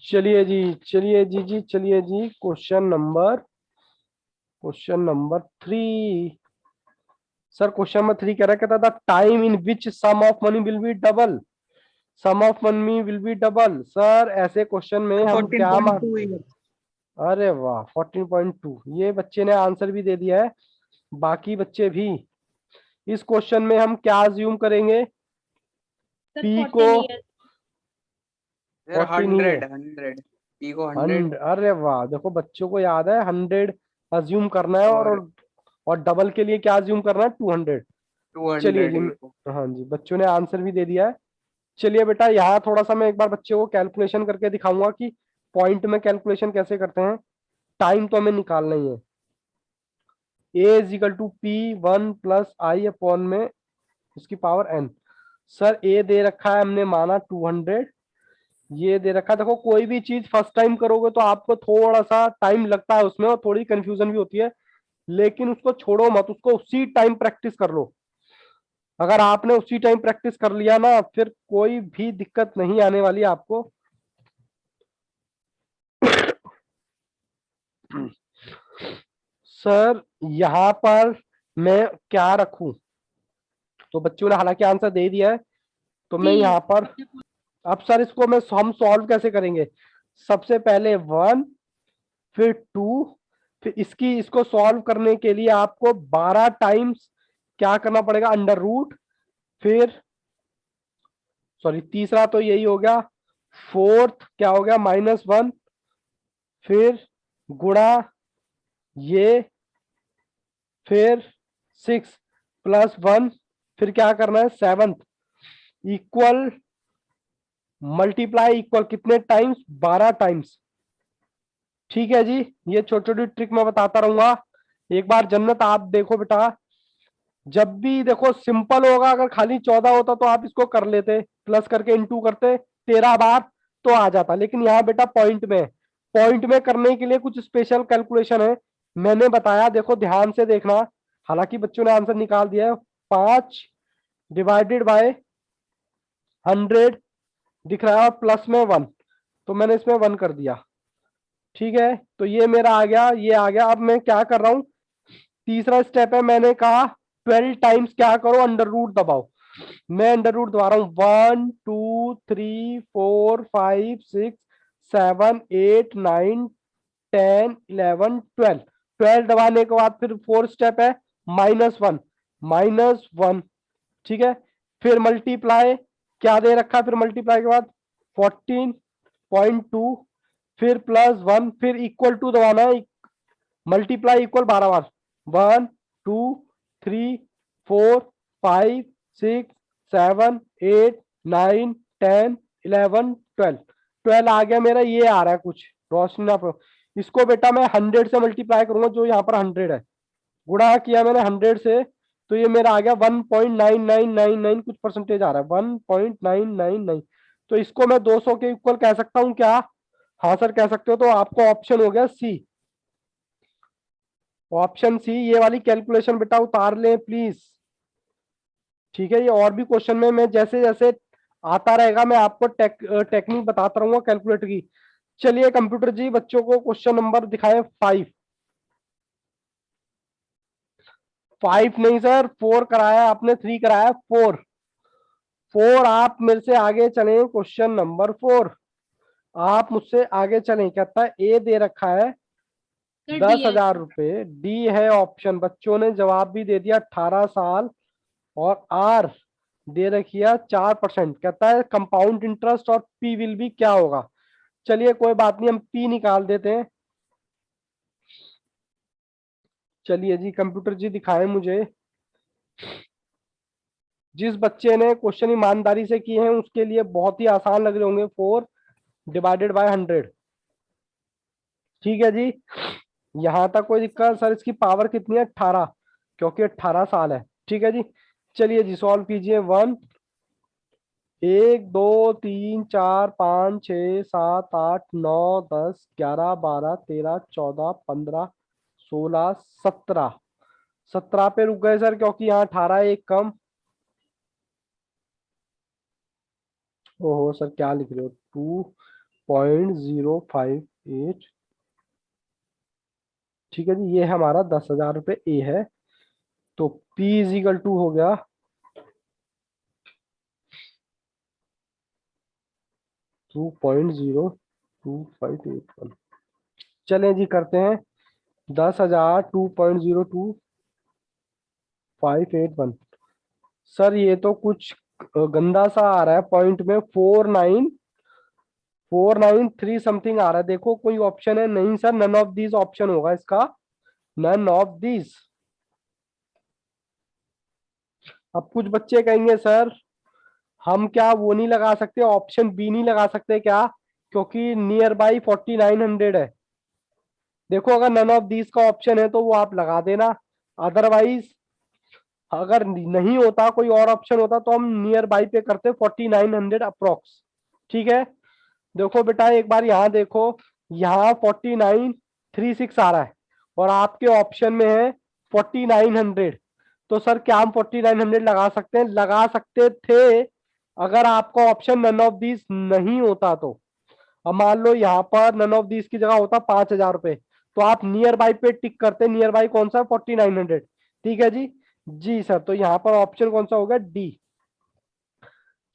चलिए जी, चलिए जी चलिए जी question number 3। Sir question number 3 कह रहा है, कहता था time in which sum of money will be double. Sum of money will be double. Sir ऐसे क्वेश्चन में हम फोर्टीन क्या पॉइंट मान? Two year. अरे वाह 14.2। ये बच्चे ने आंसर भी दे दिया है। बाकी बच्चे भी। इस क्वेश्चन में हम क्या अज्यूम करेंगे? सर पी को 14 ईयर। सर 14 ही है। 100 पी को 100 अरे वाह, देखो बच्चों को याद है 100 अज्यूम करना है, और और डबल के लिए क्या अज्यूम करना है? 200। चलिए 200 जी। ई को। हाँ जी बच्चों ने आंसर भी दे दिया है। चलिए बेटा यहाँ थोड़ा सा मैं एक बार बच्चे को कैलकुलेशन करके दिखाऊंगा कि पॉइंट में कैलकुलेशन कैसे करते हैं। टाइम तो हमें निकालना ही है। A is equal to P1 plus I upon में उसकी पावर n। सर ए दे रखा है, हमने माना 200। ये दे रखा है। देखो कोई भी चीज फर्स्ट टाइम करोगे तो आपको थोड़ा सा टाइम लगता है उसमें और थोड़ी कंफ्यूजन भी होती है, लेकिन उसको छोड़ो मत, उसको उसी टाइम प्रैक्टिस कर लो। अगर आपने उसी टाइम प्रैक्टिस कर लिया ना, फिर कोई भी दिक्कत नहीं आने वाली आपको। सर यहाँ पर मैं क्या रखूं? तो बच्चों ने हालांकि आंसर दे दिया है, तो मैं जी। यहाँ पर अब सर इसको हम सॉल्व कैसे करेंगे? सबसे पहले 1, फिर 2, फिर इसको सॉल्व करने के लिए आपको 12 टाइम्स क्या करना पड़ेगा? Under root. फिर सॉरी तीसरा तो यही हो गया। फोर्थ क्या हो गया? -1। फिर गुणा ये, फिर 6 प्लस 1, फिर क्या करना है? 7 इक्वल मल्टीप्लाई इक्वल कितने टाइम्स? 12 टाइम्स। ठीक है जी। ये छोटी छोटी ट्रिक मैं बताता रहूंगा। एक बार जन्नत आप देखो बेटा, जब भी देखो सिंपल होगा, अगर खाली 14 होता तो आप इसको कर लेते, प्लस करके इंटू करते 13 बार तो आ जाता। लेकिन यहाँ बेटा पॉइंट में करने के लिए कुछ स्पेशल कैलकुलेशन है, मैंने बताया। देखो ध्यान से देखना। हालांकि बच्चों ने आंसर निकाल दिया है। 5 डिवाइडेड बाय 100 दिख रहा है, और प्लस में 1, तो मैंने इसमें 1 कर दिया। ठीक है, तो ये मेरा आ गया, ये आ गया। अब मैं क्या कर रहा हूं, तीसरा स्टेप है, मैंने कहा 12 टाइम्स क्या करो, अंडर रूट दबाओ। मैं अंडर रूट दबा रहा हूं, 1 2 3 4 5 6 7 8 9 10 11 12। 12 दबाने के बाद फिर फोर्थ स्टेप है -1, -1। ठीक है, फिर मल्टीप्लाई, क्या दे रखा है, फिर मल्टीप्लाई के बाद 14.2, फिर +1, फिर इक्वल टू दबाना है, मल्टीप्लाई इक्वल 12 बार, 1 2 3 4 5 6 7 8 9 10 11 12। 12 आ गया मेरा, ये आ रहा है कुछ रोशनी आप, इसको बेटा मैं 100 से मल्टीप्लाई करूंगा, जो यहाँ पर 100 है, गुणा किया मैंने 100 से, तो ये मेरा आ गया 1.9999, कुछ परसेंटेज आ रहा है 1.999। तो इसको मैं 200 के इक्वल कह सकता हूं क्या? हाँ सर कह सकते हो। तो आपको ऑप्शन हो गया सी, ऑप्शन सी। ये वाली कैलकुलेशन बेटा उतार लें प्लीज। ठीक है, ये और भी क्वेश्चन में मैं जैसे जैसे आता रहेगा मैं आपको टेक्निक बताता रहूंगा कैलकुलेटर की। चलिए कंप्यूटर जी, बच्चों को क्वेश्चन नंबर दिखाए 5। 5 नहीं सर, 4 कराया आपने, 3 कराया, 4। 4 आप मेरे से आगे चलें, क्वेश्चन नंबर 4 आप मुझसे आगे चलें। कहता है ए दे रखा है सर 10,000 रुपए, डी है ऑप्शन, बच्चों ने जवाब भी दे दिया 18 साल, और आर दे रखी है 4%। कहता है कंपाउंड इंटरेस्ट और पी विल बी क्या होगा। चलिए कोई बात नहीं, हम पी निकाल देते हैं। चलिए जी कंप्यूटर जी दिखाएं मुझे, जिस बच्चे ने क्वेश्चन ईमानदारी से किए हैं उसके लिए बहुत ही आसान लग रहे होंगे। 4/100। ठीक है जी, यहां तक कोई दिक्कत? सर इसकी पावर कितनी है? 18, क्योंकि 18 साल है। ठीक है जी, चलिए जी सॉल्व कीजिए। 1 2 3 4 5 6 7 8 9 10 11 12 13 14 15 16 17। 17 पे रुक गए सर, क्योंकि यहाँ 18 एक कम। ओहो सर क्या लिख रहे हो, 2.058। ठीक है जी, ये हमारा 10,000 रुपये ए है। तो P इजिकल टू हो गया 2.02581। चलें जी करते हैं, 10,000 2.02581। सर ये तो कुछ गंदा सा आ रहा है, पॉइंट में 49493 समथिंग आ रहा है। देखो कोई ऑप्शन है? नहीं sir, none of these option होगा इसका, नन ऑफ दीज। अब कुछ बच्चे कहेंगे सर हम क्या वो नहीं लगा सकते, ऑप्शन बी नहीं लगा सकते क्या, क्योंकि नियर बाई 4900 है। देखो अगर नन ऑफ दीज का ऑप्शन है तो वो आप लगा देना, अदरवाइज अगर नहीं होता, कोई और ऑप्शन होता, तो हम नियर बाई पे करते 4900 अप्रोक्स। ठीक है, देखो बेटा एक बार यहाँ देखो, यहाँ 4936 आ रहा है और आपके ऑप्शन में है 4900। तो सर क्या हम 4900 लगा सकते हैं? लगा सकते थे अगर आपका ऑप्शन नन ऑफ दीज नहीं होता तो। अब मान लो यहाँ पर नन ऑफ दीज की जगह होता 5,000 रुपए, तो आप नियर बाई पे टिक करते, नियर बाई कौन सा? 4900। ठीक है जी, जी सर, तो यहाँ पर ऑप्शन कौन सा होगा? डी।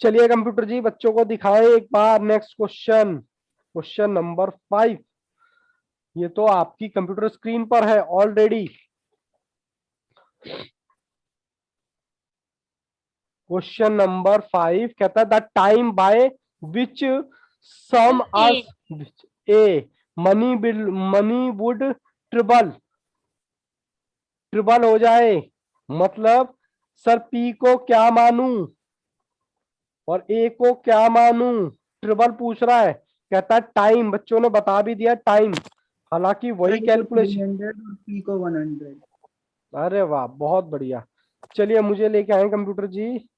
चलिए कंप्यूटर जी बच्चों को दिखाएं एक बार नेक्स्ट क्वेश्चन, क्वेश्चन नंबर 5। ये तो आपकी कंप्यूटर स्क्रीन पर है ऑलरेडी। क्वेश्चन नंबर 5 कहता है the time by which sum as a money would triple, triple हो जाए, मतलब सर पी को क्या मानूं और ए को क्या मानूं, ट्रिबल पूछ रहा है। कहता है टाइम, बच्चों ने बता भी दिया टाइम, हालांकि वही कैलकुलेशन। 300 और पी को 100। अरे वाह बहुत बढ़िया। चलिए मुझे लेके आए कंप्यूटर जी,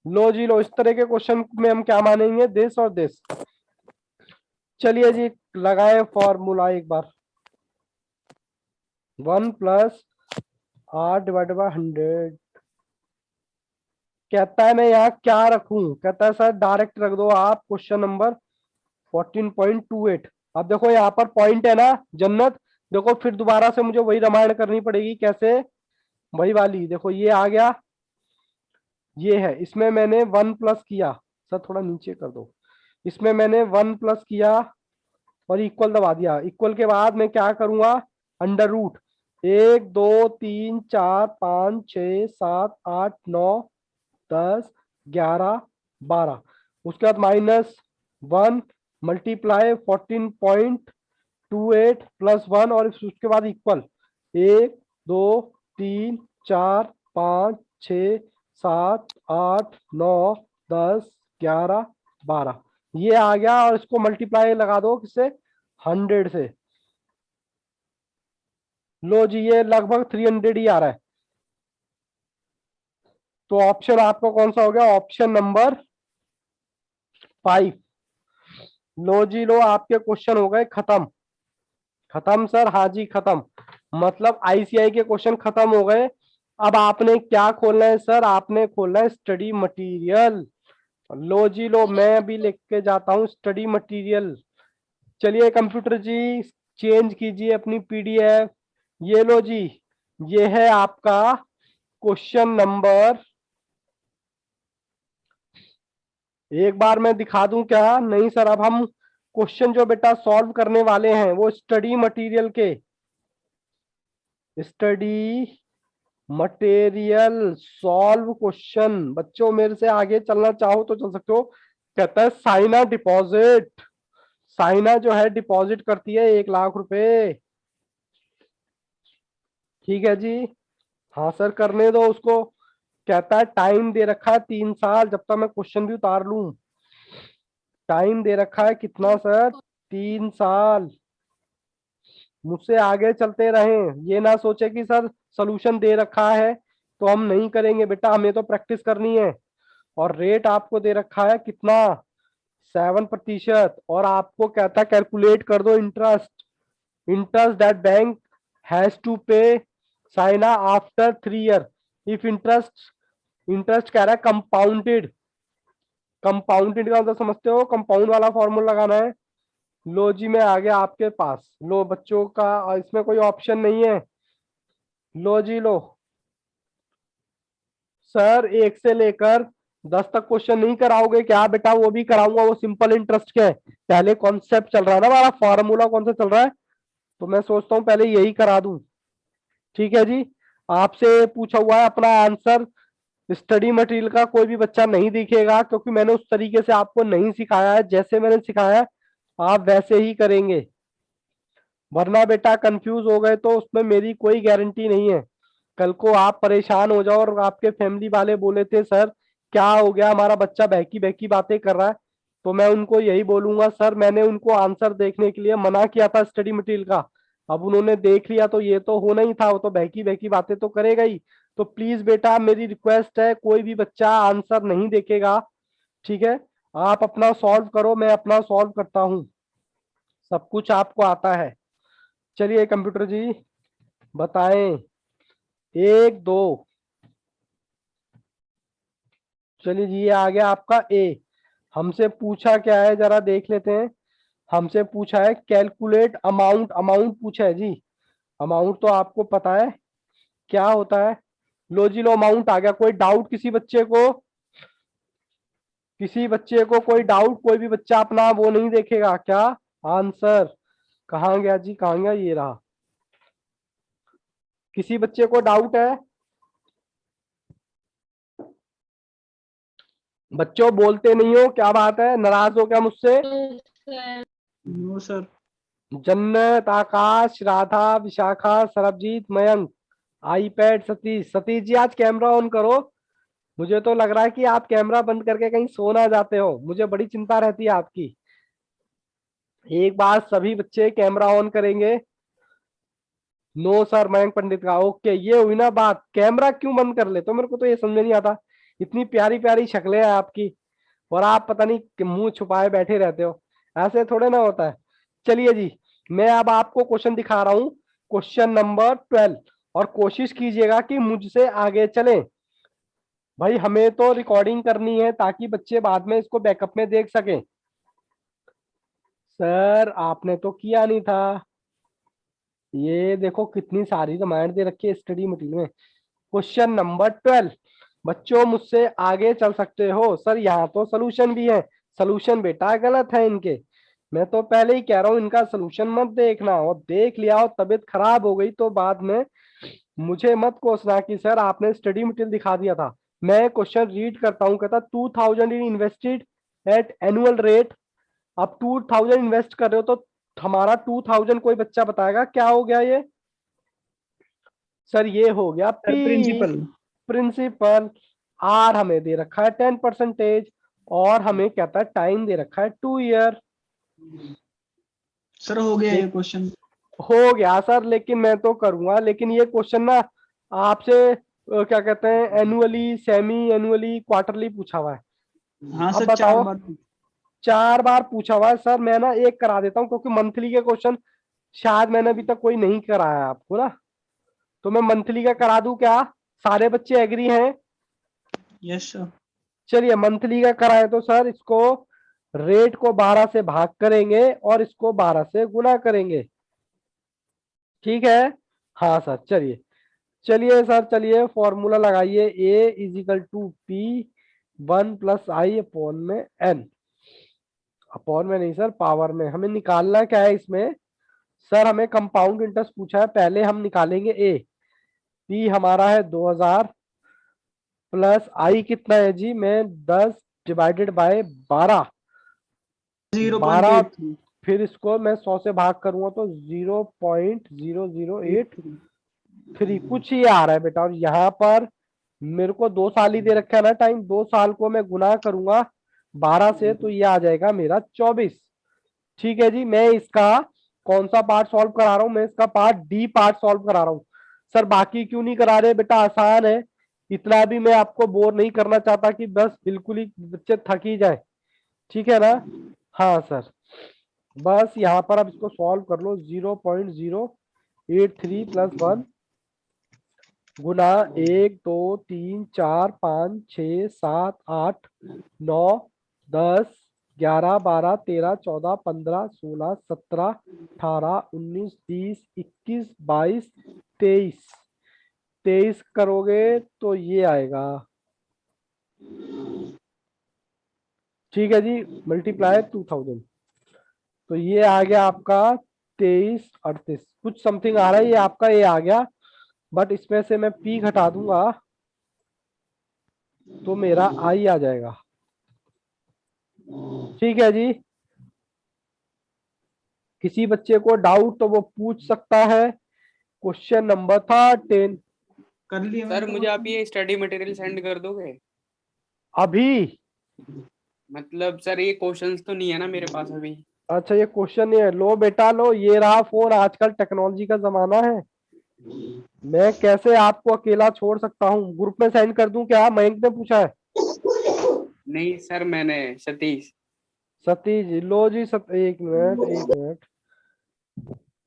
लो जी लो, इस तरह के क्वेश्चन में हम क्या मानेंगे? दिस और दिस। चलिए जी लगाए फॉर्मूला एक बार, 1+8/100। कहता है मैं यहाँ क्या रखूं? कहता है सर डायरेक्ट रख दो आप क्वेश्चन नंबर 14.28। अब देखो यहाँ पर पॉइंट है ना जन्नत, देखो फिर दोबारा से मुझे वही रामायण करनी पड़ेगी, कैसे, वही वाली, देखो ये आ गया, ये है, इसमें मैंने 1 प्लस किया, सर थोड़ा नीचे कर दो, इसमें मैंने 1 प्लस किया और इक्वल दबा दिया, इक्वल के बाद मैं क्या करूंगा, अंडर रूट, 1 2 3 4 5 6 7 8 9 10 11 12, उसके बाद -1 मल्टीप्लाई 14.28 +1 और उसके बाद इक्वल, 1 2 3 4 5 6 7 8 9 10 11 12, ये आ गया, और इसको मल्टीप्लाई लगा दो किससे, 100 से, लो जी ये लगभग 300 ही आ रहा है। तो ऑप्शन आपका कौन सा हो गया, ऑप्शन नंबर 5। लो जी लो, आपके क्वेश्चन हो गए खत्म। खत्म सर, हाँ जी खत्म, मतलब आईसीआई के क्वेश्चन खत्म हो गए। अब आपने क्या खोलना है सर, आपने खोलना है स्टडी मटेरियल। लो जी लो, मैं अभी लेके जाता हूँ स्टडी मटेरियल। चलिए कंप्यूटर जी चेंज कीजिए अपनी पीडीएफ, ये लो जी, ये है आपका क्वेश्चन नंबर, एक बार मैं दिखा दूं क्या, नहीं सर, अब हम क्वेश्चन जो बेटा सॉल्व करने वाले हैं वो स्टडी मटेरियल के, स्टडी मटेरियल सॉल्व क्वेश्चन। बच्चों मेरे से आगे चलना चाहो तो चल सकते हो। कहता है साइना डिपॉजिट, साइना जो है डिपॉजिट करती है 1 लाख रुपए। ठीक है जी, हाँ सर करने दो उसको। कहता है टाइम दे रखा है 3 साल, जब तक मैं क्वेश्चन भी उतार लूं। टाइम दे रखा है कितना सर, 3 साल। मुझसे आगे चलते रहें, ये ना सोचे कि सर सोल्यूशन दे रखा है तो हम नहीं करेंगे, बेटा हमें तो प्रैक्टिस करनी है। और रेट आपको दे रखा है कितना, 7%, और आपको कहता है कैलकुलेट कर दो interest, interest that bank has to pay साइना after 3 year, if interest, interest कह रहा है कंपाउंडेड, कंपाउंडेड का मतलब समझते हो, कंपाउंड वाला फॉर्मूला लगाना है। लो जी मैं आ गया आपके पास, लो बच्चों का, इसमें कोई ऑप्शन नहीं है। लो जी लो, सर 1 से लेकर 10 तक क्वेश्चन नहीं कराओगे क्या बेटा, वो भी कराऊंगा, वो सिंपल इंटरेस्ट के है। पहले कॉन्सेप्ट चल रहा है ना हमारा, फॉर्मूला कौन सा चल रहा है, तो मैं सोचता हूँ पहले यही करा दूं। ठीक है जी, आपसे पूछा हुआ है अपना आंसर, स्टडी मटेरियल का कोई भी बच्चा नहीं दिखेगा, क्योंकि मैंने उस तरीके से आपको नहीं सिखाया है, जैसे मैंने सिखाया है आप वैसे ही करेंगे, वरना बेटा कंफ्यूज हो गए तो उसमें मेरी कोई गारंटी नहीं है। कल को आप परेशान हो जाओ और आपके फैमिली वाले बोले थे सर क्या हो गया हमारा बच्चा बहकी बहकी बातें कर रहा है, तो मैं उनको यही बोलूंगा सर मैंने उनको आंसर देखने के लिए मना किया था स्टडी मटेरियल का, अब उन्होंने देख लिया तो ये तो होना ही था, वो तो बहकी बहकी बातें तो करेगा ही। तो प्लीज बेटा मेरी रिक्वेस्ट है, कोई भी बच्चा आंसर नहीं देखेगा, ठीक है, आप अपना सॉल्व करो, मैं अपना सॉल्व करता हूँ, सब कुछ आपको आता है। चलिए कंप्यूटर जी बताएं, 1 2, चलिए जी ये आ गया आपका ए। हमसे पूछा क्या है जरा देख लेते हैं, हमसे पूछा है कैलकुलेट अमाउंट, अमाउंट पूछा है जी, अमाउंट तो आपको पता है क्या होता है। लो जी लो अमाउंट आ गया, कोई डाउट किसी बच्चे को, किसी बच्चे को कोई डाउट, कोई भी बच्चा अपना वो नहीं देखेगा क्या, आंसर कहाँ गया जी, कहाँ गया, ये रहा, किसी बच्चे को डाउट है, बच्चों बोलते नहीं हो, क्या बात है, नाराज हो क्या मुझसे। No sir. Jannat, Akash, Radha, Vishakha, Sarabjit, Mayank, iPad, Satish, Satish ji आज कैमरा ऑन करो, मुझे तो लग रहा है कि आप कैमरा बंद करके कहीं सो ना जाते हो, मुझे बड़ी चिंता रहती है आपकी। एक बार सभी बच्चे कैमरा ऑन करेंगे। नो सर मयंक पंडित का, ओके ये हुई ना बात, कैमरा क्यों बंद कर ले, तो मेरे को तो ये समझ नहीं आता, इतनी प्यारी प्यारी शक्लें हैं आपकी और आप पता नहीं मुंह छुपाए बैठे रहते हो, ऐसे थोड़े ना होता है। चलिए जी मैं अब आपको क्वेश्चन दिखा रहा हूं, क्वेश्चन नंबर 12, और कोशिश कीजिएगा कि मुझसे आगे चलें, भाई हमें तो रिकॉर्डिंग करनी है ताकि बच्चे बाद में इसको बैकअप में देख सकें। सर आपने तो किया नहीं था। ये देखो कितनी सारी रामायण दे रखी है स्टडी मटेरियल में। Question number 12। बच्चों मुझसे आगे चल सकते हो। सर यहाँ तो सोल्यूशन भी है। सोल्यूशन बेटा गलत है इनके। मैं तो पहले ही कह रहा हूँ इनका सोल्यूशन मत देखना, और देख लिया और तबीयत खराब हो गई तो बाद में मुझे मत कोसना कि सर आपने स्टडी मटेरियल दिखा दिया था। मैं क्वेश्चन रीड करता हूँ, कहता 2000 इन इन्वेस्टेड एट एनुअल रेट। आप 2000 इन्वेस्ट कर रहे हो तो हमारा 2000 कोई बच्चा बताएगा क्या हो गया ये? सर ये हो गया sir P principal. Principal. R हमें दे रखा है 10%, और हमें कहता है टाइम दे रखा है 2 ईयर। सर हो गया ये क्वेश्चन। हो गया सर, लेकिन मैं तो करूंगा, लेकिन ये क्वेश्चन ना आपसे क्या कहते हैं एनुअली, सेमी एनुअली, क्वार्टरली पूछा हुआ है। हाँ अब सर, 4 बताओ। बार। 4 बार पूछा हुआ है सर। मैं ना एक करा देता हूँ क्योंकि मंथली के क्वेश्चन शायद मैंने अभी तक कोई नहीं कराया है आपको ना, तो मैं मंथली का करा दूं क्या? सारे बच्चे एग्री हैं? Yes sir. चलिए मंथली का कराए तो सर इसको रेट को 12 से भाग करेंगे और इसको 12 से गुना करेंगे। ठीक है? हाँ सर चलिए। चलिए सर, चलिए फॉर्मूला लगाइए। A is equal to P 1 + i upon में एन। अपॉन में नहीं सर, पावर में। हमें निकालना क्या है इसमें? सर हमें कंपाउंड इंटरेस्ट पूछा है, पहले हम निकालेंगे ए। पी हमारा है 2000 प्लस आई कितना है जी? मैं 10 डिवाइडेड बाय 12। 12, 0.83। फिर इसको मैं 100 से भाग करूंगा तो 0.0083 कुछ ही आ रहा है बेटा। और यहाँ पर मेरे को 2 साल ही दे रखा है ना टाइम। 2 साल को मैं गुना करूंगा 12 से तो ये आ जाएगा मेरा 24। ठीक है जी। मैं इसका कौन सा पार्ट सॉल्व करा रहा हूं? मैं इसका पार्ट डी पार्ट सॉल्व करा रहा हूं। सर बाकी क्यों नहीं करा रहे बेटा? आसान है। इतना भी मैं आपको बोर नहीं करना चाहता कि बस बिल्कुल ही बच्चे थक ही जाए। ठीक है ना? हाँ सर। बस यहाँ पर आप इसको सॉल्व कर लो। 0.083 + 1 गुना 1 2 3 4 5 6 7 8 9 10 11 12 13 14 15 16 17 18 19 20 21 22 23 23 करोगे तो ये आएगा। ठीक है जी। मल्टीप्लाई 2000 तो ये आ गया आपका 23 38 कुछ समथिंग आ रहा है। ये आपका ये आ गया, बट इसमें से मैं पी घटा दूंगा तो मेरा आई आ जाएगा। ठीक है जी। किसी बच्चे को डाउट तो वो पूछ सकता है। क्वेश्चन नंबर था 10। कर लिया सर मैंने मुझे तो। आप ये स्टडी मटेरियल सेंड कर दोगे? अभी? मतलब सर ये क्वेश्चंस तो नहीं है ना मेरे पास अभी। अच्छा ये क्वेश्चन नहीं है। लो बेटा लो, ये रहा फोन। आजकल टेक्नोलॉजी का जमाना है। मैं कैसे आपको अकेला छोड़ सकता हूँ? ग्रुप में सेंड कर दूं क्या? मयंक ने पूछा है। नहीं सर, मैंने सतीश। सतीश जी, लो जी। 1 minute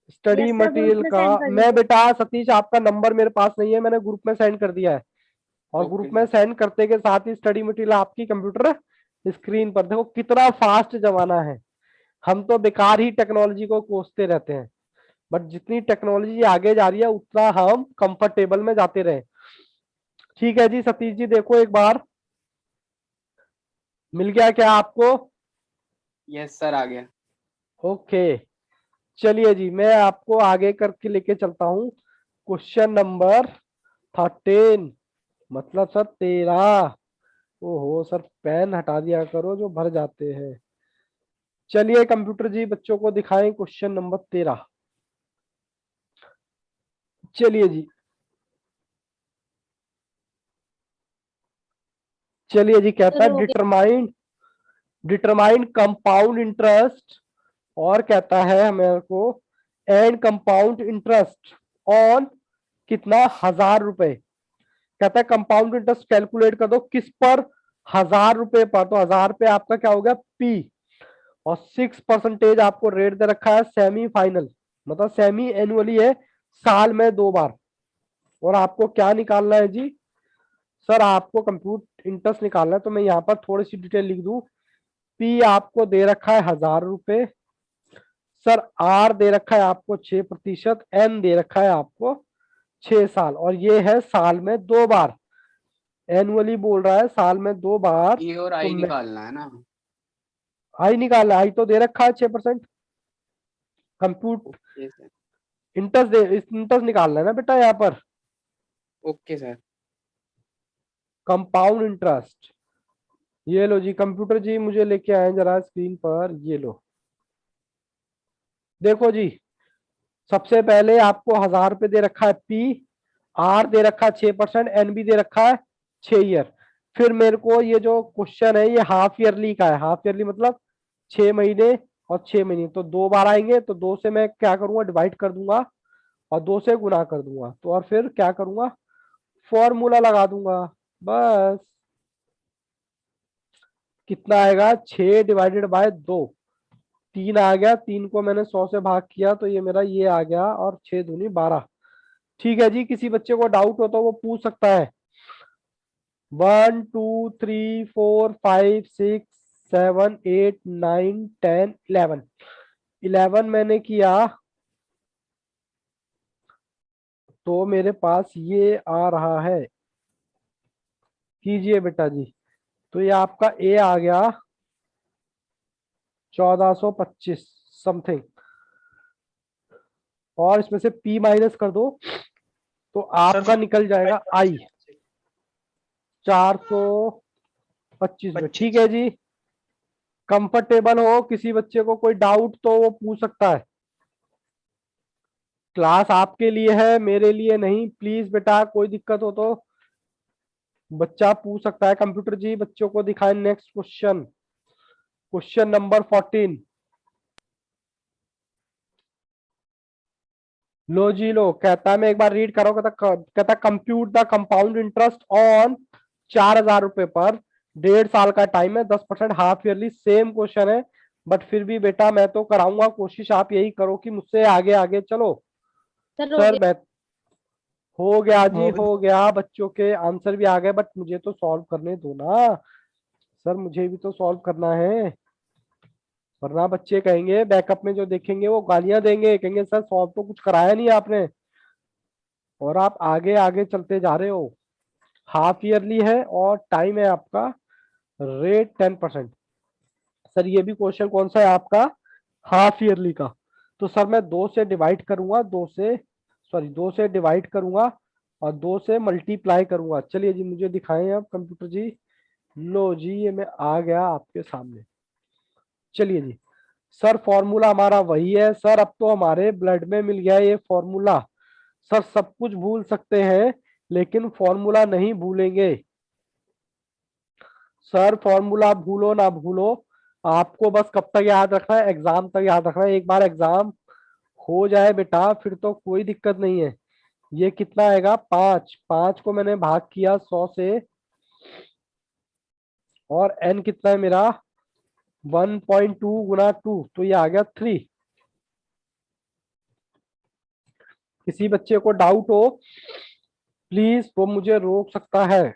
study yes sir, group material में का। सेंड कर मैं दीजिए। बेटा सतीश आपका नंबर मेरे पास नहीं है, मैंने ग्रुप में सेंड कर दिया है। और ओके ग्रुप में सर। सेंड करते के साथ ही स्टडी मटेरियल आपकी कंप्यूटर स्क्रीन पर। देखो कितना फास्ट जमाना है। हम तो बेकार ही टेक्नोलॉजी को कोसते रहते हैं, बट जितनी टेक्नोलॉजी आगे जा रही है उतना हम कंफर्टेबल में जाते रहे। ठीक है जी सतीश जी, देखो एक बार मिल गया क्या आपको? यस सर, आ गया। ओके। चलिए जी, मैं आपको आगे करके लेके चलता हूँ। क्वेश्चन नंबर 13, मतलब सर 13। ओहो सर, पेन हटा दिया करो जो भर जाते हैं। चलिए कंप्यूटर जी बच्चों को दिखाएं क्वेश्चन नंबर 13। चलिए जी। चलिए जी, कहता सर है हो गया। डिटरमाइन कंपाउंड इंटरेस्ट, और कहता है हमें को एंड कंपाउंड इंटरेस्ट ऑन कितना? 1000 रुपए। कहता है कंपाउंड इंटरेस्ट कैलकुलेट कर दो किस पर? 1000 रुपए पर। तो 1000 पे आपका क्या हो गया? पी। और 6% आपको रेट दे रखा है सेमी फाइनल, मतलब सेमी एनुअली है, साल में 2 बार। और आपको क्या निकालना है जी? सर आपको कंप्यूट इंटरेस्ट निकालना है, तो मैं यहाँ पर थोड़ी सी डिटेल लिख दूं। पी आपको दे रखा है 1000 रुपए सर आर दे रखा है आपको 6%, एन दे रखा है आपको 6 साल, और ये है साल में 2 बार, एनुअली बोल रहा है साल में 2 बार। ई और तो आई मैं निकालना है ना। आई निकालना, आई तो दे रखा है 6%। Compute okay sir. इंटरेस्ट निकालना है ना बेटा यहाँ पर, ओके सर। Compound interest. ये लो जी कंप्यूटर जी, मुझे लेके आए जरा स्क्रीन पर, ये लो देखो जी। सबसे पहले आपको 1000 रुपये दे रखा है पी, आर दे रखा है 6%, एन भी दे रखा है 6 ईयर। फिर मेरे को ये जो क्वेश्चन है ये हाफ ईयरली का है, हाफ ईयरली मतलब 6 महीने और 6 महीने, तो 2 बार आएंगे, तो 2 से मैं क्या करूंगा, डिवाइड कर दूंगा और 2 से गुना कर दूंगा, तो और फिर क्या करूंगा, फॉर्मूला लगा दूंगा बस। कितना आएगा, 6/2, 3 आ गया, 3 को मैंने 100 से भाग किया तो ये मेरा ये आ गया, और 6 दूनी 12। ठीक है जी, किसी बच्चे को डाउट हो तो वो पूछ सकता है। 1 2 3 4 5 6 7 8 9 10 11, 11 मैंने किया तो मेरे पास ये आ रहा है। कीजिए बेटा जी, तो ये आपका ए आ गया 1425 समथिंग, और इसमें से पी माइनस कर दो तो आपका निकल जाएगा आई 425 में। ठीक है जी, कंफर्टेबल हो, किसी बच्चे को कोई डाउट तो वो पूछ सकता है। क्लास आपके लिए है, मेरे लिए नहीं। प्लीज बेटा कोई दिक्कत हो तो बच्चा पूछ सकता है। कंप्यूटर जी बच्चों को दिखाएं नेक्स्ट क्वेश्चन, क्वेश्चन नंबर 14। लो जी लो, कहता है मैं एक बार रीड करो, कहता compute the compound interest on 4000 रुपए पर, 1.5 साल का टाइम है, 10% हाफ ईयरली। सेम क्वेश्चन है, बट फिर भी बेटा मैं तो कराऊंगा कोशिश, आप यही करो कि मुझसे आगे आगे चलो। सर मैं हो गया जी, हो गया, बच्चों के आंसर भी आ गए, बट मुझे तो सॉल्व करने दो ना सर, मुझे भी तो सॉल्व करना है, वरना बच्चे कहेंगे बैकअप में जो देखेंगे वो गालियां देंगे, कहेंगे सर सॉल्व तो कुछ कराया नहीं आपने, और आप आगे आगे चलते जा रहे हो। हाफ ईयरली है और टाइम है आपका, रेट 10%। सर ये भी क्वेश्चन कौन सा है आपका, हाफ ईयरली का। तो सर मैं 2 से डिवाइड करूंगा, 2 से डिवाइड करूंगा और 2 से मल्टीप्लाई करूंगा। चलिए जी मुझे दिखाएं अब कंप्यूटर जी। लो जी ये मैं आ गया आपके सामने। चलिए जी, सर फॉर्मूला हमारा वही है सर, अब तो हमारे ब्लड में मिल गया ये फॉर्मूला। सर सब कुछ भूल सकते हैं लेकिन फॉर्मूला नहीं भूलेंगे। सर फॉर्मूला भूलो ना भूलो, आपको बस कब तक याद रखना है, एग्जाम तक याद रखना है। एक बार एग्जाम हो जाए बेटा फिर तो कोई दिक्कत नहीं है। ये कितना आएगा, 5, 5 को मैंने भाग किया 100 से, और एन कितना है मेरा 1.2 गुना 2, तो ये आ गया 3। किसी बच्चे को डाउट हो प्लीज वो मुझे रोक सकता है।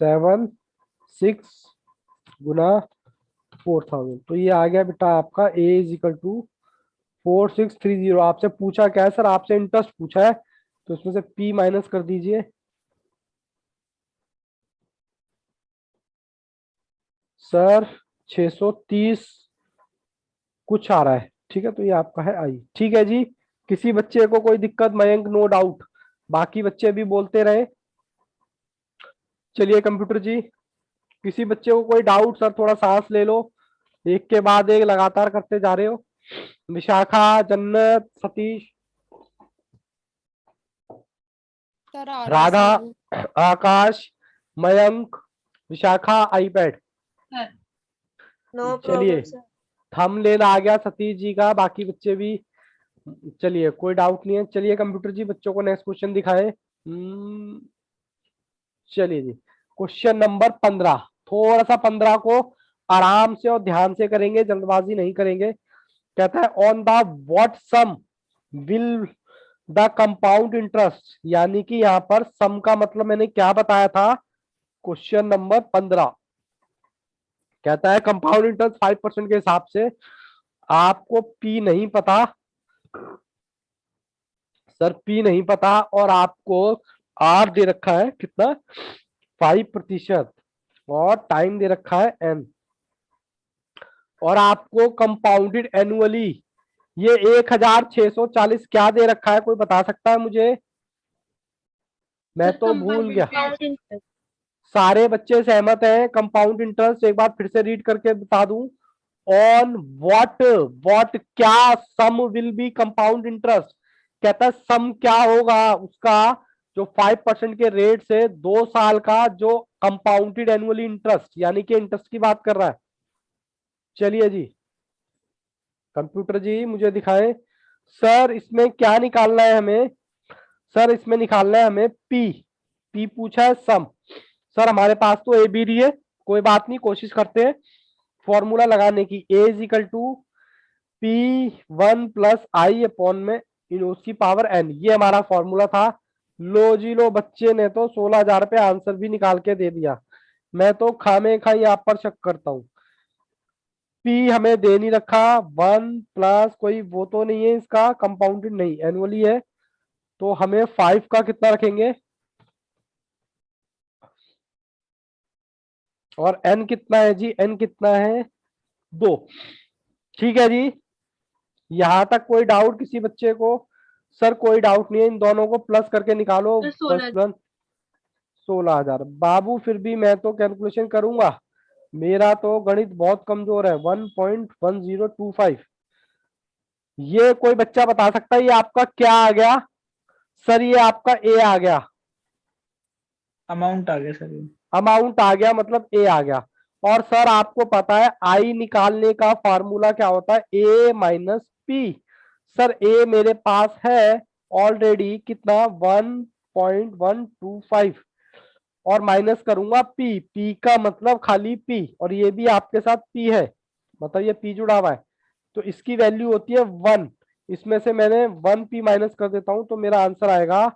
7 6 गुना 4000, तो ये आ गया बेटा आपका ए इज इक्वल टू 4630। आपसे पूछा क्या है सर, आपसे इंटरेस्ट पूछा है, तो इसमें से पी माइनस कर दीजिए। सर 630 कुछ आ रहा है, ठीक है, तो ये आपका है आई। ठीक है जी, किसी बच्चे को कोई दिक्कत, मयंक नो डाउट, बाकी बच्चे भी बोलते रहे। चलिए कंप्यूटर जी, किसी बच्चे को कोई डाउट, सर थोड़ा सांस ले लो, एक के बाद एक लगातार करते जा रहे हो। विशाखा, जन्नत, सतीश, सर आ रहा है राधा, सर। आकाश, मयंक, विशाखा, आईपैड। नो चलिए प्रॉब्लम सर। थंब लेना आ गया सतीश जी का, बाकी बच्चे भी। चलिए कोई डाउट नहीं है। चलिए कंप्यूटर जी बच्चों को नेक्स्ट क्वेश्चन दिखाए। चलिए जी, क्वेश्चन नंबर 15, थोड़ा सा 15 को आराम से और ध्यान से करेंगे, जल्दबाजी नहीं करेंगे। कहता है on the what sum will the compound interest, यानी कि यहाँ पर सम का मतलब मैंने क्या बताया था, क्वेश्चन नंबर 15 कहता है कंपाउंड इंटरेस्ट 5% के हिसाब से। आपको पी नहीं पता सर, पी नहीं पता, और आपको आर दे रखा है कितना, 5%, और टाइम दे रखा है एन, और आपको कंपाउंडेड एनुअली ये 1640 क्या दे रखा है, कोई बता सकता है मुझे? मैं तो भूल गया। Compound interest. सारे बच्चे सहमत हैं कंपाउंड इंटरेस्ट? एक बार फिर से रीड करके बता दूं। ऑन व्हाट क्या सम विल बी कंपाउंड इंटरेस्ट। कहता है सम क्या होगा उसका, जो 5% के रेट से 2 साल का जो कंपाउंडेड एनुअली इंटरेस्ट, यानी कि इंटरेस्ट की बात कर रहा है। चलिए जी, कंप्यूटर जी मुझे दिखाएं। सर इसमें क्या निकालना है हमें? सर इसमें निकालना है हमें पी। पी पूछा है सम। सर हमारे पास तो ए बी डी है, कोई बात नहीं, कोशिश करते हैं फॉर्मूला लगाने की। A is equal to P 1 plus I upon में इन उसकी पावर एन, ये हमारा फॉर्मूला था। लो जी लो, बच्चे ने तो 16,000 पे आंसर भी निकाल के दे दिया। मैं तो खामे खा यहाँ पर शक करता हूँ। पी हमें दे नहीं रखा, 1 प्लस कोई वो तो नहीं है इसका, कंपाउंडेड नहीं एनुअली है, तो हमें 5 का कितना रखेंगे, और एन कितना है जी, एन कितना है 2। ठीक है जी, यहां तक कोई डाउट किसी बच्चे को? सर कोई डाउट नहीं है, इन दोनों को प्लस करके निकालो। 16,000 बाबू, फिर भी मैं तो कैलकुलेशन करूंगा, मेरा तो गणित बहुत कमजोर है। 1.1025, ये कोई बच्चा बता सकता है ये आपका क्या आ गया? सर ये आपका ए आ गया, अमाउंट आ गया सर ये। अमाउंट आ गया, मतलब ए आ गया। और सर आपको पता है आई निकालने का फॉर्मूला क्या होता है, ए माइनस पी। सर ए मेरे पास है ऑलरेडी कितना, 1.125, और माइनस करूंगा पी। पी का मतलब खाली पी, और ये भी आपके साथ पी है, मतलब ये पी जुड़ा हुआ है, तो इसकी वैल्यू होती है 1। इसमें से मैंने 1 पी माइनस कर देता हूं, तो मेरा आंसर आएगा,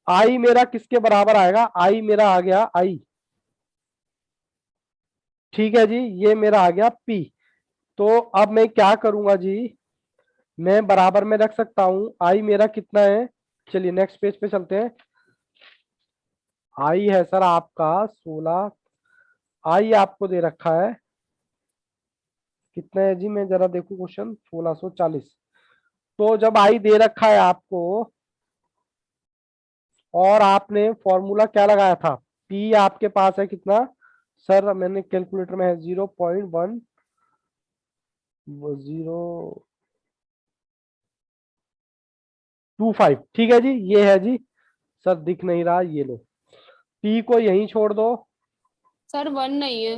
आई मेरा किसके बराबर आएगा, आई मेरा आ गया आई। ठीक है जी, ये मेरा आ गया पी। तो अब मैं क्या करूंगा जी, मैं बराबर में रख सकता हूं, आई मेरा कितना है। चलिए नेक्स्ट पेज पे चलते हैं। आई है सर आपका 16, आई आपको दे रखा है कितना है जी, मैं जरा देखूं क्वेश्चन, 1640। तो जब आई दे रखा है आपको, और आपने फॉर्मूला क्या लगाया था, पी आपके पास है कितना, सर मैंने कैलकुलेटर में है 0.125। ठीक है जी, ये है जी। सर दिख नहीं रहा, ये लो, पी को यहीं छोड़ दो। सर 1 नहीं है,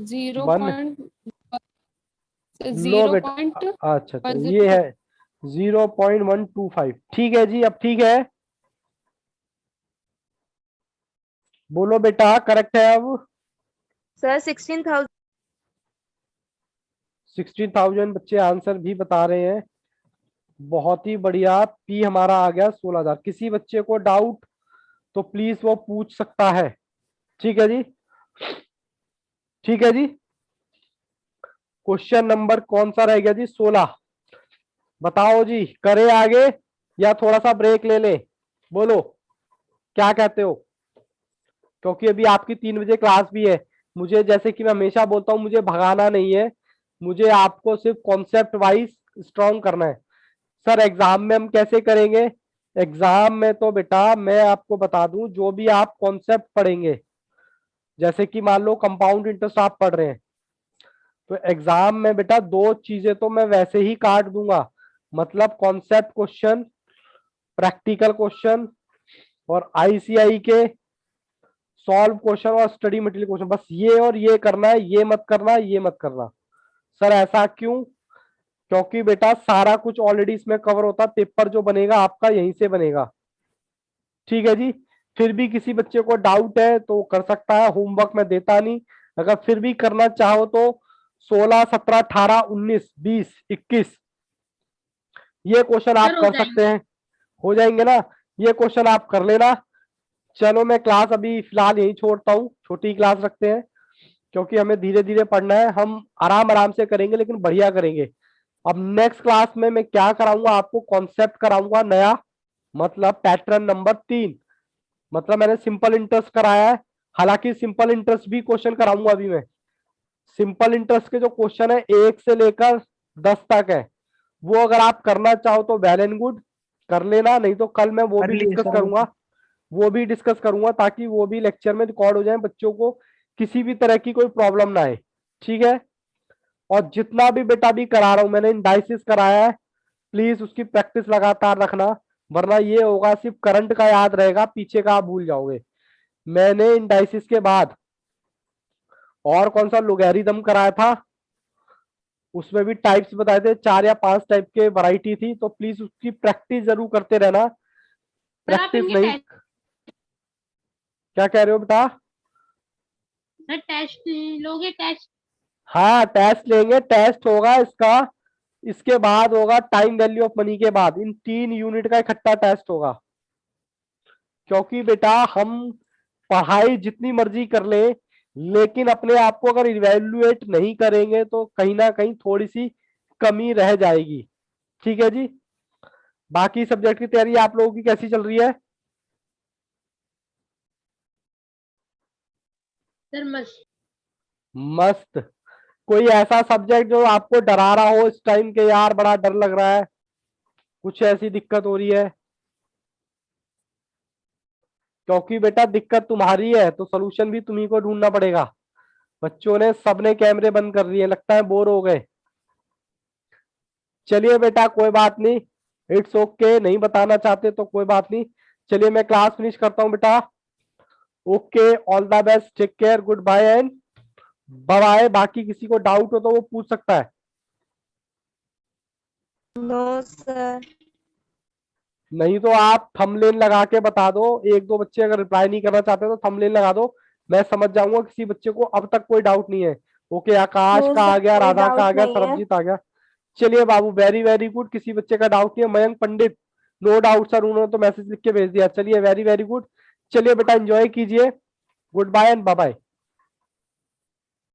0 1 पॉइंट, लो 0 बेटा, पॉइंट अच्छा अच्छा, ये है 0.125। ठीक है जी, अब ठीक है, बोलो बेटा करेक्ट है अब? सर 16,000। 16,000 बच्चे आंसर भी बता रहे हैं, बहुत ही बढ़िया। पी हमारा आ गया 16,000। किसी बच्चे को डाउट तो प्लीज वो पूछ सकता है। ठीक है जी, ठीक है जी। क्वेश्चन नंबर कौन सा रह गया जी, 16। बताओ जी, करे आगे या थोड़ा सा ब्रेक ले ले, बोलो क्या कहते हो? क्योंकि अभी आपकी 3 बजे क्लास भी है। मुझे, जैसे कि मैं हमेशा बोलता हूं, मुझे भगाना नहीं है, मुझे आपको सिर्फ कॉन्सेप्ट वाइज स्ट्रॉन्ग करना है। सर एग्जाम में हम कैसे करेंगे? एग्जाम में तो बेटा मैं आपको बता दूं, जो भी आप कॉन्सेप्ट पढ़ेंगे, जैसे कि मान लो कंपाउंड इंटरेस्ट आप पढ़ रहे हैं, तो एग्जाम में बेटा 2 चीजें तो मैं वैसे ही काट दूंगा, मतलब कॉन्सेप्ट क्वेश्चन, प्रैक्टिकल क्वेश्चन, और आईसीआई के सॉल्व क्वेश्चन और स्टडी मटेरियल क्वेश्चन। बस ये और ये करना है, ये मत करना, ये मत करना। सर ऐसा क्यों? क्योंकि बेटा सारा कुछ ऑलरेडी इसमें कवर होता, पेपर जो बनेगा आपका यहीं से बनेगा। ठीक है जी, फिर भी किसी बच्चे को डाउट है तो कर सकता है, होमवर्क में देता नहीं। अगर फिर भी करना चाहो तो 16, 17, 18, 19, 20, 21 ये क्वेश्चन आप कर सकते हैं, हो जाएंगे ना, ये क्वेश्चन आप कर लेना। चलो मैं क्लास अभी फिलहाल यही छोड़ता हूँ, छोटी क्लास रखते हैं, क्योंकि हमें धीरे धीरे पढ़ना है, हम आराम आराम से करेंगे लेकिन बढ़िया करेंगे। अब नेक्स्ट क्लास में मैं क्या कराऊंगा आपको, कॉन्सेप्ट कराऊंगा नया, मतलब पैटर्न नंबर 3। मतलब मैंने सिंपल इंटरेस्ट कराया है, हालांकि सिंपल इंटरेस्ट भी क्वेश्चन कराऊंगा अभी मैं। सिंपल इंटरेस्ट के जो क्वेश्चन है 1 से लेकर 10 तक है, वो अगर आप करना चाहो तो वेल एंड गुड कर लेना, नहीं तो कल मैं वो कर भी लिए डिस्कस सर, करूंगा, वो भी डिस्कस करूंगा ताकि वो भी लेक्चर में रिकॉर्ड हो जाए, बच्चों को किसी भी तरह की कोई प्रॉब्लम ना आए, ठीक है। और जितना भी बेटा भी करा रहा हूं, मैंने इंडाइसिस कराया है, प्लीज उसकी प्रैक्टिस लगातार रखना, वरना ये होगा सिर्फ करंट का याद रहेगा, पीछे का आप भूल जाओगे। मैंने इंडाइसिस के बाद और कौन सा लोगैरिथम कराया था, उसमें भी टाइप्स बताए थे, 4 या 5 टाइप के वैरायटी थी, तो प्लीज उसकी प्रैक्टिस जरूर करते रहना। सर आप प्रैक्टिस इनके नहीं, क्या कह रहे हो बेटा? टेस्ट लोगे? टेस्ट हाँ टेस्ट लेंगे, टेस्ट होगा इसका, इसके बाद होगा टाइम वैल्यू ऑफ मनी के बाद, इन 3 यूनिट का इकट्ठा टेस्ट होगा। क्योंकि बेटा हम पढ़ाई जितनी मर्जी कर ले, लेकिन अपने आप को अगर इवेल्युएट नहीं करेंगे तो कहीं ना कहीं थोड़ी सी कमी रह जाएगी, ठीक है जी। बाकी सब्जेक्ट की तैयारी आप लोगों की कैसी चल रही है? सर मस्त। मस्त। कोई ऐसा सब्जेक्ट जो आपको डरा रहा हो इस टाइम के, यार बड़ा डर लग रहा है, कुछ ऐसी दिक्कत हो रही है? क्योंकि बेटा दिक्कत तुम्हारी है तो सोल्यूशन भी तुम्ही को ढूंढना पड़ेगा। बच्चों ने सबने कैमरे बंद कर दिए, लगता है बोर हो गए। चलिए बेटा कोई बात नहीं, इट्स ओके, नहीं बताना चाहते तो कोई बात नहीं। चलिए मैं क्लास फिनिश करता हूं बेटा। Okay, all the best, take care, good bye and bye bye. बाकी किसी को डाउट हो तो वो पूछ सकता है। No sir. नहीं तो आप थंबनेल लगा के बता दो, 1-2 बच्चे अगर रिप्लाई नहीं करना चाहते तो थंबनेल लगा दो, मैं समझ जाऊंगा किसी बच्चे को अब तक कोई डाउट नहीं है। ओके, आकाश का आ गया, राधा का आ गया, सरबजीत आ गया। चलिए बाबू, वेरी वेरी गुड, किसी बच्चे का डाउट नहीं है। मयंक पंडित, नो डाउट सर, उन्होंने तो मैसेज लिख के भेज दिया। चलिए वेरी वेरी गुड। चलिए बेटा एंजॉय कीजिए, good bye and bye bye.